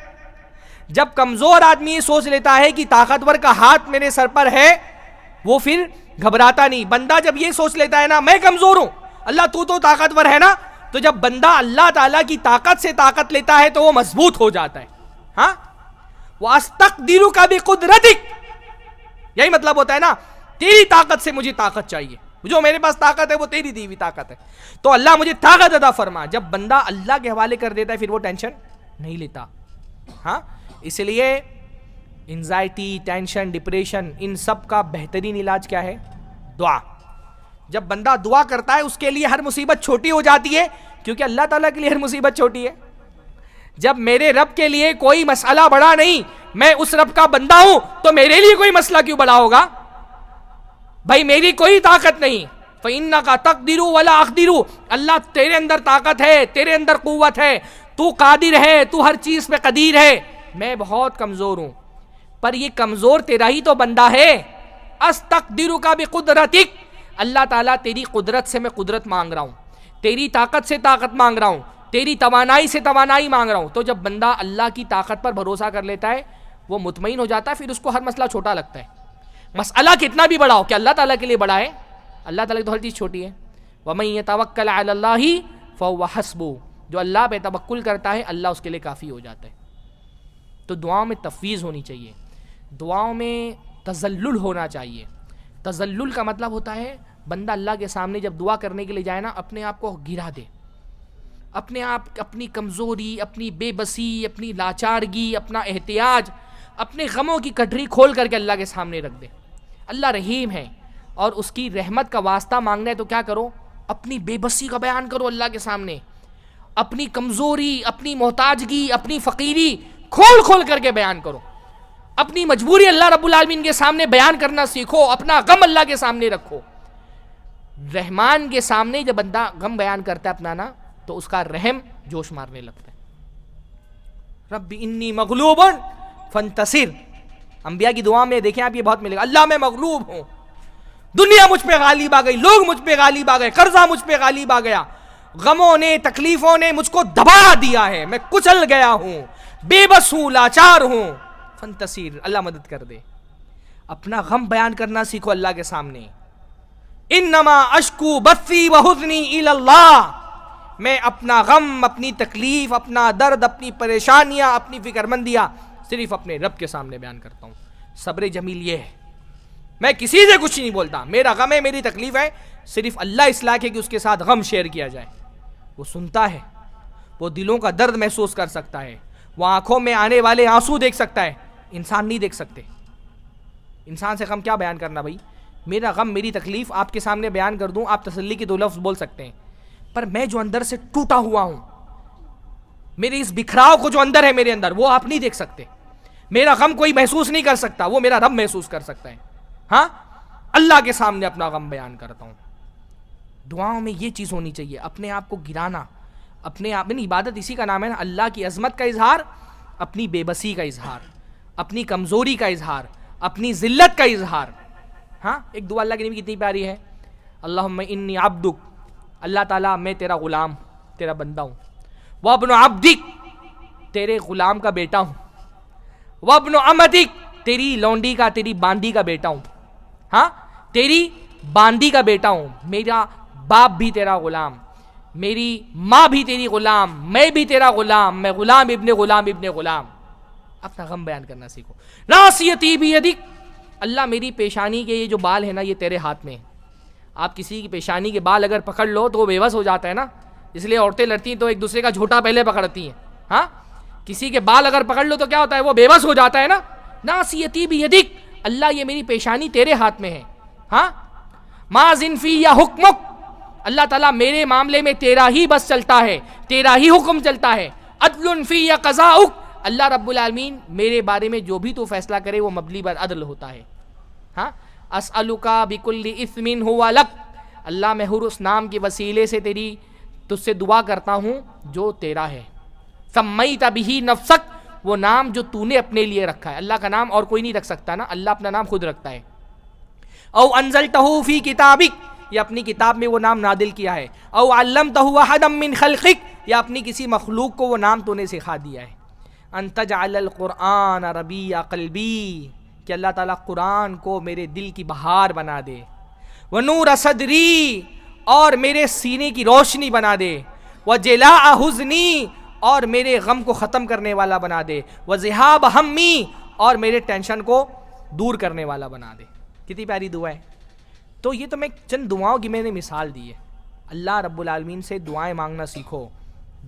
جب کمزور آدمی یہ سوچ لیتا ہے کہ طاقتور کا ہاتھ میرے سر پر ہے, وہ پھر گھبراتا نہیں. بندہ جب یہ سوچ لیتا ہے نا میں کمزور ہوں, اللہ تو طاقتور ہے نا, تو جب بندہ اللہ تعالیٰ کی طاقت سے طاقت لیتا ہے تو وہ مضبوط ہو جاتا ہے. ہاں, وَأَسْتَقْدِرُكَ بِقُدْرَتِكَ, یہی مطلب ہوتا ہے نا تیری طاقت سے مجھے طاقت چاہیے, جو میرے پاس طاقت ہے وہ تیری دی ہوئی طاقت ہے, تو اللہ مجھے طاقت عطا فرما. جب بندہ اللہ کے حوالے کر دیتا ہے پھر وہ ٹینشن نہیں لیتا. ہاں, اس لیے انزائٹی, ٹینشن, ڈپریشن, ان سب کا بہترین علاج کیا ہے؟ دعا. جب بندہ دعا کرتا ہے اس کے لیے ہر مصیبت چھوٹی ہو جاتی ہے, کیونکہ اللہ تعالیٰ کے لیے ہر مصیبت چھوٹی ہے. جب میرے رب کے لیے کوئی مسئلہ بڑا نہیں, میں اس رب کا بندہ ہوں, تو میرے لیے کوئی مسئلہ کیوں بڑا ہوگا؟ بھائی میری کوئی طاقت نہیں. فَإِنَّكَ تَقْدِرُ وَلَا أَقْدِرُ, اللہ تیرے اندر طاقت ہے, تیرے اندر قوت ہے, تو قادر ہے, تو ہر چیز پہ قدیر ہے, میں بہت کمزور ہوں. پر یہ کمزور تیرا ہی تو بندہ ہے. أَسْتَقْدِرُكَ بِقُدْرَتِكَ, اللہ تعالیٰ تیری قدرت سے میں قدرت مانگ رہا ہوں, تیری طاقت سے طاقت مانگ رہا ہوں, تیری توانائی سے توانائی مانگ رہا ہوں. تو جب بندہ اللہ کی طاقت پر بھروسہ کر لیتا ہے وہ مطمئن ہو جاتا ہے, پھر اس کو ہر مسئلہ چھوٹا لگتا ہے. مسئلہ کتنا بھی بڑا ہو, کہ اللہ تعالیٰ کے لیے بڑا ہے؟ اللہ تعالیٰ کی تو ہر چیز چھوٹی ہے. وَمَن يَتَوَكَّلْ عَلَى اللَّهِ فَهُوَ حَسْبُهُ, جو اللہ پہ توکل کرتا ہے اللہ اس کے لیے کافی ہو جاتا ہے. تو دعاؤں میں تفویض ہونی چاہیے, دعاؤں میں تذلل ہونا چاہیے. تذلل کا مطلب ہوتا ہے بندہ اللہ کے سامنے جب دعا کرنے کے لیے جائے نا, اپنے آپ کو گرا دے, اپنے آپ, اپنی کمزوری, اپنی بے بسی, اپنی لاچارگی, اپنا احتیاج, اپنے غموں کی کٹری کھول کر کے اللہ کے سامنے رکھ دے. اللہ رحیم ہے, اور اس کی رحمت کا واسطہ مانگنا ہے تو کیا کرو؟ اپنی بے بسی کا بیان کرو اللہ کے سامنے, اپنی کمزوری, اپنی محتاجگی, اپنی فقیری کھول کھول کر کے بیان کرو. اپنی مجبوری اللہ رب العالمین کے سامنے بیان کرنا سیکھو, اپنا غم اللہ کے سامنے رکھو. رحمان کے سامنے جب بندہ غم بیان کرتا ہے اپنا نا, تو اس کا رحم جوش مارنے لگتا ہے. رب انی مغلوب فانتصر, انبیاء کی دعا میں دیکھیں آپ, یہ بہت ملے گا. اللہ میں مغلوب ہوں, دنیا مجھ پہ غالب آ گئی, لوگ مجھ پہ غالب آ گئے, قرضہ مجھ پہ غالب آ گیا, غموں نے, تکلیفوں نے مجھ کو دبا دیا ہے, میں کچل گیا ہوں, بے بس ہوں, لاچار ہوں. فانتصر, اللہ مدد کر دے. اپنا غم بیان کرنا سیکھو اللہ کے سامنے. انما اشکو بثی وحزنی الی اللہ, میں اپنا غم, اپنی تکلیف, اپنا درد, اپنی پریشانیاں, اپنی فکر مندیاں صرف اپنے رب کے سامنے بیان کرتا ہوں. صبر جمیل یہ ہے, میں کسی سے کچھ نہیں بولتا, میرا غم ہے, میری تکلیف ہے, صرف اللہ اس لائق ہے کہ اس کے ساتھ غم شیئر کیا جائے. وہ سنتا ہے, وہ دلوں کا درد محسوس کر سکتا ہے, وہ آنکھوں میں آنے والے آنسو دیکھ سکتا ہے, انسان نہیں دیکھ سکتے. انسان سے غم کیا بیان کرنا بھائی؟ میرا غم, میری تکلیف آپ کے سامنے بیان کر دوں, آپ تسلی کے دو لفظ بول سکتے ہیں, پر میں جو اندر سے ٹوٹا ہوا ہوں, میری اس بکھراؤ کو جو اندر ہے میرے اندر, وہ آپ نہیں دیکھ سکتے. میرا غم کوئی محسوس نہیں کر سکتا, وہ میرا رب محسوس کر سکتا ہے. ہاں, اللہ کے سامنے اپنا غم بیان کرتا ہوں. دعاؤں میں یہ چیز ہونی چاہیے, اپنے آپ کو گرانا, اپنے آپ میں عبادت اسی کا نام ہے نا, اللہ کی عظمت کا اظہار, اپنی بے بسی کا اظہار, اپنی کمزوری کا اظہار, اپنی ذلت کا اظہار. ہاں, ایک دعا اللہ کے نبی کتنی پیاری ہے, اللہم انی عبدک, اللہ تعالیٰ میں تیرا غلام, تیرا بندہ ہوں. وابن عبدک, تیرے غلام کا بیٹا ہوں. وابن امتک, تیری لونڈی کا, تیری باندی کا بیٹا ہوں. ہاں, تیری باندی کا بیٹا ہوں. میرا باپ بھی تیرا غلام, میری ماں بھی تیری غلام, میں بھی تیرا غلام, میں غلام ابن غلام ابن غلام. اپنا غم بیان کرنا سیکھو. ناصیتی بیدک, اللہ میری پیشانی کے یہ جو بال ہے نا یہ تیرے ہاتھ میں ہے. آپ کسی کی پیشانی کے بال اگر پکڑ لو تو وہ بے بس ہو جاتا ہے نا, اس لیے عورتیں لڑتی ہیں تو ایک دوسرے کا جھوٹا پہلے پکڑتی ہیں. ہاں, کسی کے بال اگر پکڑ لو تو کیا ہوتا ہے؟ وہ بے بس ہو جاتا ہے نا. ناصیتی بیدک، اللہ یہ میری پیشانی تیرے ہاتھ میں ہے. ہاں ماذن فی یا حکمک، اللہ تعالیٰ میرے معاملے میں تیرا ہی بس چلتا ہے، تیرا ہی حکم چلتا ہے. عدل فی یا قضاؤک، اللہ رب العالمین میرے بارے میں جو بھی تو فیصلہ کرے وہ مبنی بر عدل ہوتا ہے. ہاں اسألک بکل اسم ہوا لک، اللہ میں ہر اس نام کے وسیلے سے تجھ سے دعا کرتا ہوں جو تیرا ہے. سمیت بہ نفسک، وہ نام جو تو نے اپنے لیے رکھا ہے. اللہ کا نام اور کوئی نہیں رکھ سکتا نا، اللہ اپنا نام خود رکھتا ہے. او انزلتہ فی کتابک، یا اپنی کتاب میں وہ نام نادل کیا ہے. او علمتہ احدا من خلقک، یا اپنی کسی مخلوق کو وہ نام تو نے سکھا دیا ہے. ان تجعل القرآن ربیع قلبی، کہ اللہ تعالیٰ قرآن کو میرے دل کی بہار بنا دے. ونور صدری، اور میرے سینے کی روشنی بنا دے. وجلاء حزنی، اور میرے غم کو ختم کرنے والا بنا دے. وذہاب ہمی، اور میرے ٹینشن کو دور کرنے والا بنا دے. کتنی پیاری دعا ہے. تو یہ تو میں چند دعاؤں کی میں نے مثال دی ہے. اللہ رب العالمین سے دعائیں مانگنا سیکھو.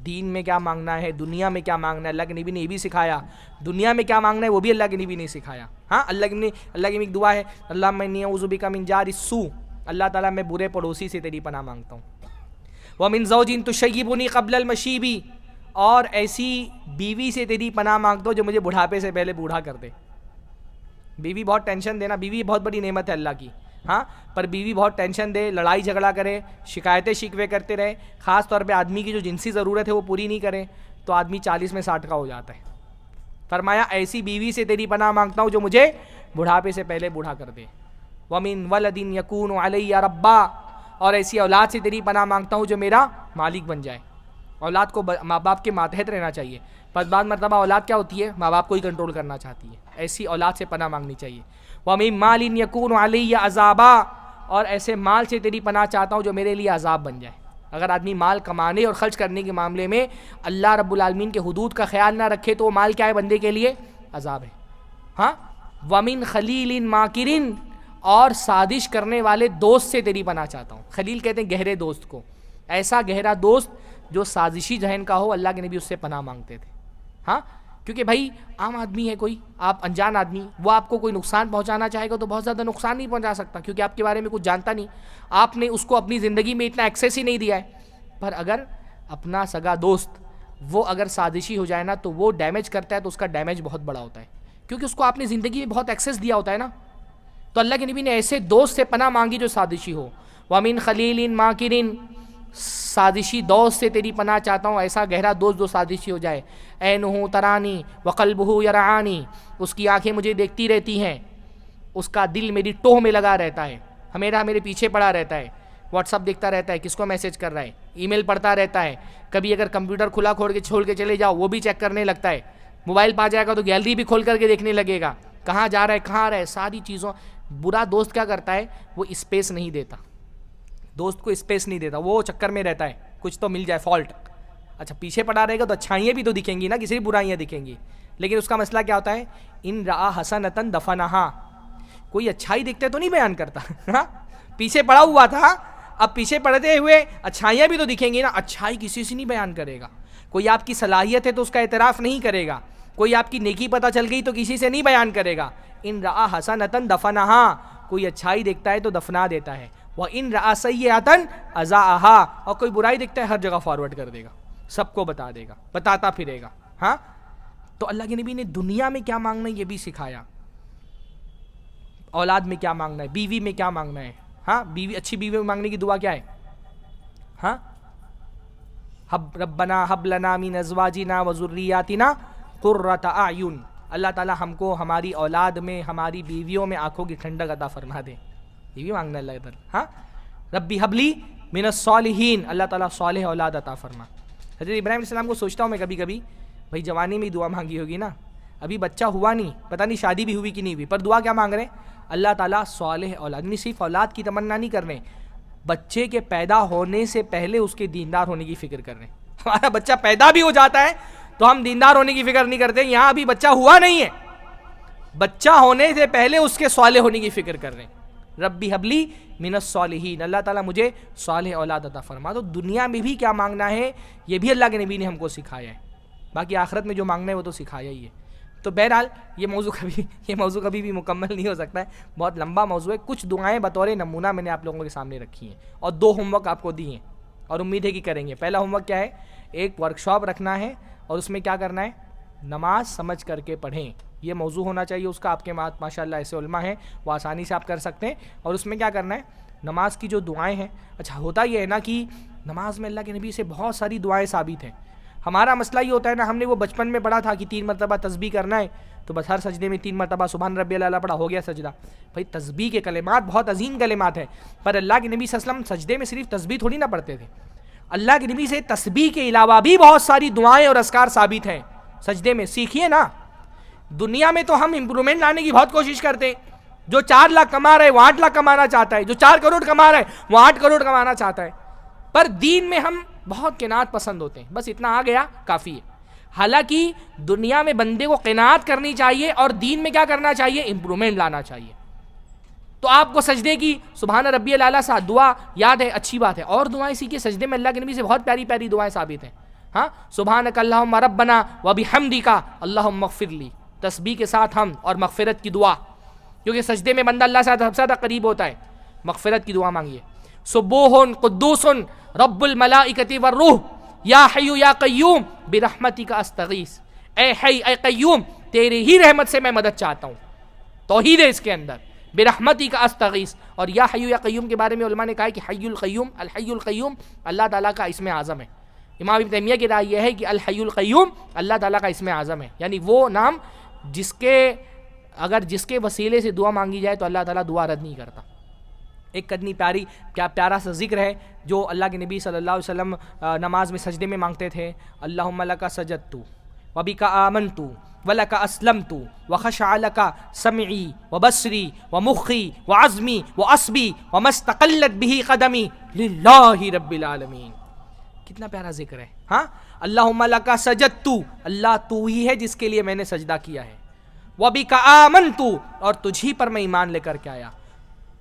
دین میں کیا مانگنا ہے، دنیا میں کیا مانگنا ہے، اللہ کے نبی نے یہ بھی سکھایا. دنیا میں کیا مانگنا ہے وہ بھی اللہ کے نبی نے سکھایا. ہاں اللہ کی ایک دعا ہے، اللہم انی اعوذ بک من جار السوء، اللہ تعالیٰ میں برے پڑوسی سے تیری پناہ مانگتا ہوں. ومن زوج تشیبنی قبل المشیب، اور ایسی بیوی سے تیری پناہ مانگتا ہوں جو مجھے بڑھاپے سے پہلے بوڑھا کر دے. بیوی بہت ٹینشن دینا، بیوی بہت بڑی نعمت ہے اللہ کی. ہاں پر بیوی بہت ٹینشن دے، لڑائی جھگڑا کرے، شکایتیں شکوے کرتے رہے، خاص طور پہ آدمی کی جو جنسی ضرورت ہے وہ پوری نہیں کرے تو آدمی 40 میں 60 کا ہو جاتا ہے. فرمایا ایسی بیوی سے تیری پناہ مانگتا ہوں جو مجھے بڑھاپے سے پہلے بوڑھا کر دے. ومن ولد یکون علی ربا، اور ایسی اولاد سے تیری پناہ مانگتا ہوں جو میرا مالک بن جائے. اولاد کو ماں باپ کے ماتحت رہنا چاہیے، پر بعض مرتبہ اولاد کیا ہوتی ہے، ماں باپ کو ہی کنٹرول کرنا چاہتی ہے. ایسی اولاد سے پناہ مانگنی چاہیے. وَمِن مَالٍ يَكُونُ عَلَيَّ عَذَابًا، اور ایسے مال سے تیری پناہ چاہتا ہوں جو میرے لیے عذاب بن جائے. اگر آدمی مال کمانے اور خرچ کرنے کے معاملے میں اللہ رب العالمین کے حدود کا خیال نہ رکھے تو وہ مال کیا ہے، بندے کے لیے عذاب ہے. ہاں وَمِن خَلِيلٍ مَاكِرٍ، اور سازش کرنے والے دوست سے تیری پناہ چاہتا ہوں. خلیل کہتے ہیں گہرے دوست کو، ایسا گہرا دوست جو سازشی ذہن کا ہو. اللہ کے نبی اس سے پناہ مانگتے تھے. ہاں کیونکہ بھائی عام آدمی ہے کوئی، آپ انجان آدمی، وہ آپ کو کوئی نقصان پہنچانا چاہے گا تو بہت زیادہ نقصان نہیں پہنچا سکتا کیونکہ آپ کے بارے میں کچھ جانتا نہیں، آپ نے اس کو اپنی زندگی میں اتنا ایکسیس ہی نہیں دیا ہے. پر اگر اپنا سگا دوست وہ اگر سازشی ہو جائے نا تو وہ ڈیمیج کرتا ہے تو اس کا ڈیمیج بہت بڑا ہوتا ہے کیونکہ اس کو آپ نے زندگی میں بہت ایکسیس دیا ہوتا ہے نا. تو اللہ کے نبی نے ایسے دوست سے پناہ مانگی جو سازشی ہو. وَمِن خَلِيلٍ مَاكِرٍ، سازشی دوست سے تیری پناہ چاہتا ہوں، ایسا گہرا دوست جو سازشی ہو جائے. عینہ ترانی وقلبہ یرعانی، اس کی آنکھیں مجھے دیکھتی رہتی ہیں، اس کا دل میری ٹوہ میں لگا رہتا ہے، ہمیشہ میرے پیچھے پڑا رہتا ہے، واٹس ایپ دیکھتا رہتا ہے کس کو میسج کر رہا ہے، ای میل پڑھتا رہتا ہے، کبھی اگر کمپیوٹر کھلا چھوڑ کے چلے جاؤ وہ بھی چیک کرنے لگتا ہے، موبائل پا جائے گا تو گیلری بھی کھول کر کے دیکھنے لگے گا، کہاں جا رہا ہے کہاں آ رہا ہے، ساری چیزوں. برا دوست کیا کرتا ہے، وہ اسپیس نہیں دیتا، دوست کو اسپیس نہیں دیتا، وہ چکر میں رہتا ہے کچھ تو مل جائے فالٹ. اچھا پیچھے پڑا رہے گا تو اچھائیاں بھی تو دکھیں گی نا، کسی بھی برائیاں دکھیں گی، لیکن اس کا مسئلہ کیا ہوتا ہے، ان رآ حسنۃ دفنہا، کوئی اچھائی دکھتے تو نہیں بیان کرتا. ہاں پیچھے پڑا ہوا تھا، اب پیچھے پڑتے ہوئے اچھائیاں بھی تو دکھیں گی نا، اچھائی کسی سے نہیں بیان کرے گا. کوئی آپ کی صلاحیت ہے تو اس کا اعتراف نہیں کرے گا، کوئی آپ کی نیکی پتہ چل گئی تو کسی سے نہیں بیان کرے گا. ان رآ حسنۃ دفنہا، کوئی اچھائی دیکھتا ہے تو دفنا دیتا ہے. وَإِن رَأَى سَيِّئَةً أَذَاعَهَا، اور کوئی برائی دیکھتا ہے ہر جگہ فارورڈ کر دے گا، سب کو بتا دے گا، بتاتا پھرے گا. ہاں تو اللہ کے نبی نے دنیا میں کیا مانگنا ہے یہ بھی سکھایا، اولاد میں کیا مانگنا ہے، بیوی میں کیا مانگنا ہے. ہاں بیوی، اچھی بیوی میں مانگنے کی دعا کیا ہے، ہاں ربنا ہب لنا من ازواجنا وذریاتنا قرۃ اعین، اللہ تعالیٰ ہم کو ہماری اولاد میں، ہماری بیویوں میں آنکھوں کی ٹھنڈک عطا فرما دے. یہ بھی مانگنا اللہ ادھر. ہاں ربی حبلی من الصالحین، اللہ تعالیٰ صالح اولاد عطا فرما. حضرت ابراہیم علیہ السلام کو سوچتا ہوں میں کبھی کبھی، بھائی جوانی میں دعا مانگی ہوگی نا، ابھی بچہ ہوا نہیں، پتہ نہیں شادی بھی ہوئی کہ نہیں ہوئی، پر دعا کیا مانگ رہے ہیں، اللہ تعالیٰ صالح اولاد. نہیں صرف اولاد کی تمنا نہیں کر رہے، بچے کے پیدا ہونے سے پہلے اس کے دیندار ہونے کی فکر کر رہے ہیں. ہمارا بچہ پیدا بھی ہو جاتا ہے تو ہم دیندار ہونے کی فکر نہیں کرتے. یہاں ابھی بچہ ہوا نہیں ہے، بچہ ہونے سے پہلے اس کے صالح ہونے کی فکر کر رہے ہیں. ربی حبلی من الصالحین، اللہ تعالیٰ مجھے صالح اولاد عطا فرما. تو دنیا میں بھی کیا مانگنا ہے یہ بھی اللہ کے نبی نے ہم کو سکھایا ہے. باقی آخرت میں جو مانگنا ہے وہ تو سکھایا ہی ہے. تو بہرحال یہ موضوع کبھی بھی مکمل نہیں ہو سکتا ہے, بہت لمبا موضوع ہے. کچھ دعائیں بطور نمونہ میں نے آپ لوگوں کے سامنے رکھی ہیں اور 2 ہوم ورک آپ کو دی ہیں اور امید ہے کہ کریں گے. پہلا ہوم ورک کیا ہے, ایک ورک شاپ رکھنا ہے اور اس میں کیا کرنا ہے, نماز سمجھ کر کے پڑھیں. یہ موضوع ہونا چاہیے اس کا. آپ کے ماشاء اللہ ایسے علماء ہیں وہ آسانی سے آپ کر سکتے ہیں. اور اس میں کیا کرنا ہے, نماز کی جو دعائیں ہیں. اچھا ہوتا یہ ہے نا کہ نماز میں اللہ کے نبی سے بہت ساری دعائیں ثابت ہیں. ہمارا مسئلہ یہ ہوتا ہے نا, ہم نے وہ بچپن میں پڑھا تھا کہ 3 مرتبہ تسبیح کرنا ہے تو بس ہر سجدے میں 3 مرتبہ سبحان ربی الاعلیٰ پڑھا, ہو گیا سجدہ. بھائی تسبیح کے کلمات بہت عظیم کلمات ہیں, پر اللہ کے نبی صلی اللہ علیہ وسلم سجدے میں صرف تسبیح تھوڑی نہ پڑھتے تھے. اللہ کے نبی سے تسبیح کے علاوہ بھی بہت ساری دعائیں اور اذکار ثابت ہیں سجدے میں. سیکھیے نا. دنیا میں تو ہم امپرومنٹ لانے کی بہت کوشش کرتے ہیں. جو 4 لاکھ کما رہا ہے وہ 8 لاکھ کمانا چاہتا ہے, جو 4 کروڑ کما رہا ہے وہ 8 کروڑ کمانا چاہتا ہے. پر دین میں ہم بہت قناعت پسند ہوتے ہیں, بس اتنا آ گیا کافی ہے. حالانکہ دنیا میں بندے کو قناعت کرنی چاہیے اور دین میں کیا کرنا چاہیے, امپرومنٹ لانا چاہیے. تو آپ کو سجدے کی سبحان ربی الاعلیٰ سے دعا یاد ہے, اچھی بات ہے. اور دعائیں سیکھیے. سجدے میں اللہ کے نبی سے بہت پیاری پیاری دعائیں ثابت ہیں. ہاں, سبحانک اللہم ربنا وبحمدک اللہم اغفر لی, تسبیح کے ساتھ ہم اور مغفرت کی دعا, کیونکہ سجدے میں بندہ اللہ سے سب سے زیادہ قریب ہوتا ہے. مغفرت کی دعا مانگیے. سبوح قدوس رب الملائکۃ والروح یا حی یا قیوم برحمتک استغیث. اے حی اے قیوم, تیرے ہی رحمت سے میں مدد چاہتا ہوں. توحید ہے اس کے اندر. برحمتک استغیث. اور یا حی یا قیوم کے بارے میں علماء نے کہا ہے کہ حی القیوم, الحی القیوم اللہ تعالیٰ کا اسم اعظم ہے. امام ابن تیمیہ کی رائے یہ ہے کہ الحی القیوم اللہ تعالیٰ کا اسم اعظم ہے, یعنی وہ نام جس کے وسیلے سے دعا مانگی جائے تو اللہ تعالیٰ دعا رد نہیں کرتا. ایک کتنی پیارا سا ذکر ہے جو اللہ کے نبی صلی اللہ علیہ وسلم نماز میں سجدے میں مانگتے تھے. اللہم لک سجدت وبک آمنت ولک اسلمت وخشع لک سمعی وبصری ومخی وعظمی وعصبی وما استقلت بہ قدمی للہ رب العالمین. کتنا پیارا ذکر ہے. ہاں, اللہم لک سجدت, اللہ تو ہی ہے جس کے لیے میں نے سجدہ کیا ہے. وبک آمنت, اور تجھی پر میں ایمان لے کر کے آیا.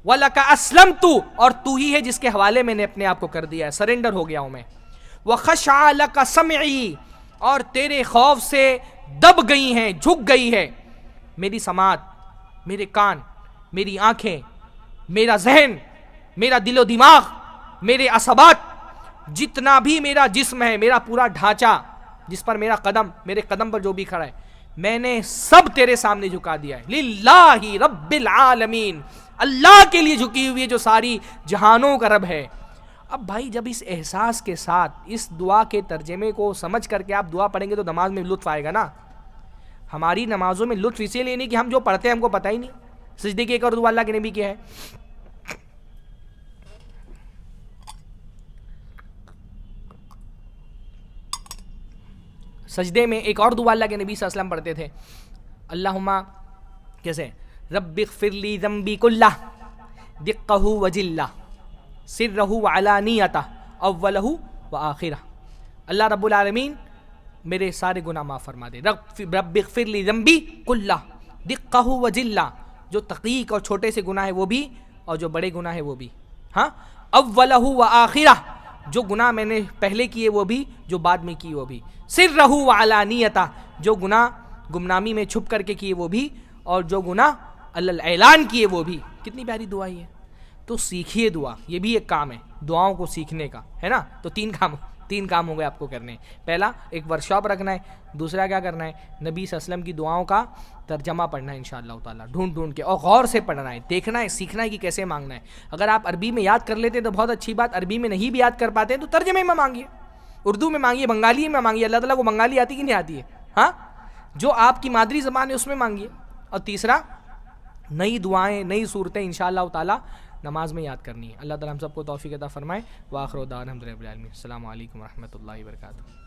وَلَكَ أَسْلَمْتُ, اور تو ہی ہے جس کے حوالے میں نے اپنے آپ کو کر دیا ہے, سرنڈر ہو گیا ہوں میں. وَخَشَعَ لَكَ سَمْعِي, اور تیرے خوف سے دب گئی ہیں, جھک گئی ہے میری سماعت, میرے کان, میری آنکھیں, میرا ذہن, میرا دل و دماغ, میرے عصبات, جتنا بھی میرا جسم ہے, میرا پورا ڈھانچہ, جس پر میرا قدم, میرے قدم پر جو بھی کھڑا ہے, میں نے سب تیرے سامنے جھکا دیا ہے. للہ رب العالمین, اللہ کے لیے جھکی ہوئی ہے جو ساری جہانوں کا رب ہے. اب بھائی جب اس احساس کے ساتھ اس دعا کے ترجمے کو سمجھ کر کے آپ دعا پڑھیں گے تو نماز میں لطف آئے گا نا. ہماری نمازوں میں لطف اسی لیے نہیں کہ ہم جو پڑھتے ہیں ہم کو پتہ ہی نہیں. سجدے کی ایک اور دعا اللہ کے نبی کی ہے, سجدے میں ایک اور دعا اللہ کے نبی صلی اللہ علیہ وسلم پڑھتے تھے. اللہم کیسے, رب اغفر لی ذنبی کلہ دقہ وجلہ سرہ وعلانیتہ اولہ وآخرہ. اللہ رب العالمین میرے سارے گناہ معاف فرما دے. رب اغفر لی ذنبی کلہ دقہ وجلہ, جو دقیق اور چھوٹے سے گناہ ہے وہ بھی اور جو بڑے گناہ ہے وہ بھی. ہاں, اولہ وآخرہ, جو گناہ میں نے پہلے کیے وہ بھی, جو بعد میں کیے وہ بھی. سرہ وعلانیتہ, جو گناہ گمنامی میں چھپ کر کے کیے وہ بھی اور جو گناہ اعلان کیے وہ بھی. کتنی پیاری دعا ہے. تو سیکھیے دعا, یہ بھی ایک کام ہے دعاؤں کو سیکھنے کا, ہے نا. تو 3 کام ہو گئے آپ کو کرنے. پہلا ایک ورک شاپ رکھنا ہے, دوسرا کیا کرنا ہے, نبی صلی اللہ علیہ وسلم کی دعاؤں کا ترجمہ پڑھنا ہے انشاءاللہ تعالیٰ, ڈھونڈ کے اور غور سے پڑھنا ہے, دیکھنا ہے, سیکھنا ہے کہ کیسے مانگنا ہے. اگر آپ عربی میں یاد کر لیتے تو بہت اچھی بات, عربی میں نہیں بھی یاد کر پاتے ہیں تو ترجمے میں مانگیے, اردو میں مانگیے, بنگالی میں مانگیے. اللہ تعالیٰ کو بنگالی آتی کہ نہیں آتی ہے, ہاں, جو آپ کی مادری زبان ہے اس میں مانگیے. اور تیسرا نئی دعائیں, نئی صورتیں انشاءاللہ تعالیٰ نماز میں یاد کرنی ہے. اللہ تعالیٰ ہم سب کو توفیق عطا فرمائے. وآخر دعوانا الحمدللہ رب العالمین. السلام علیکم ورحمۃ اللہ وبرکاتہ.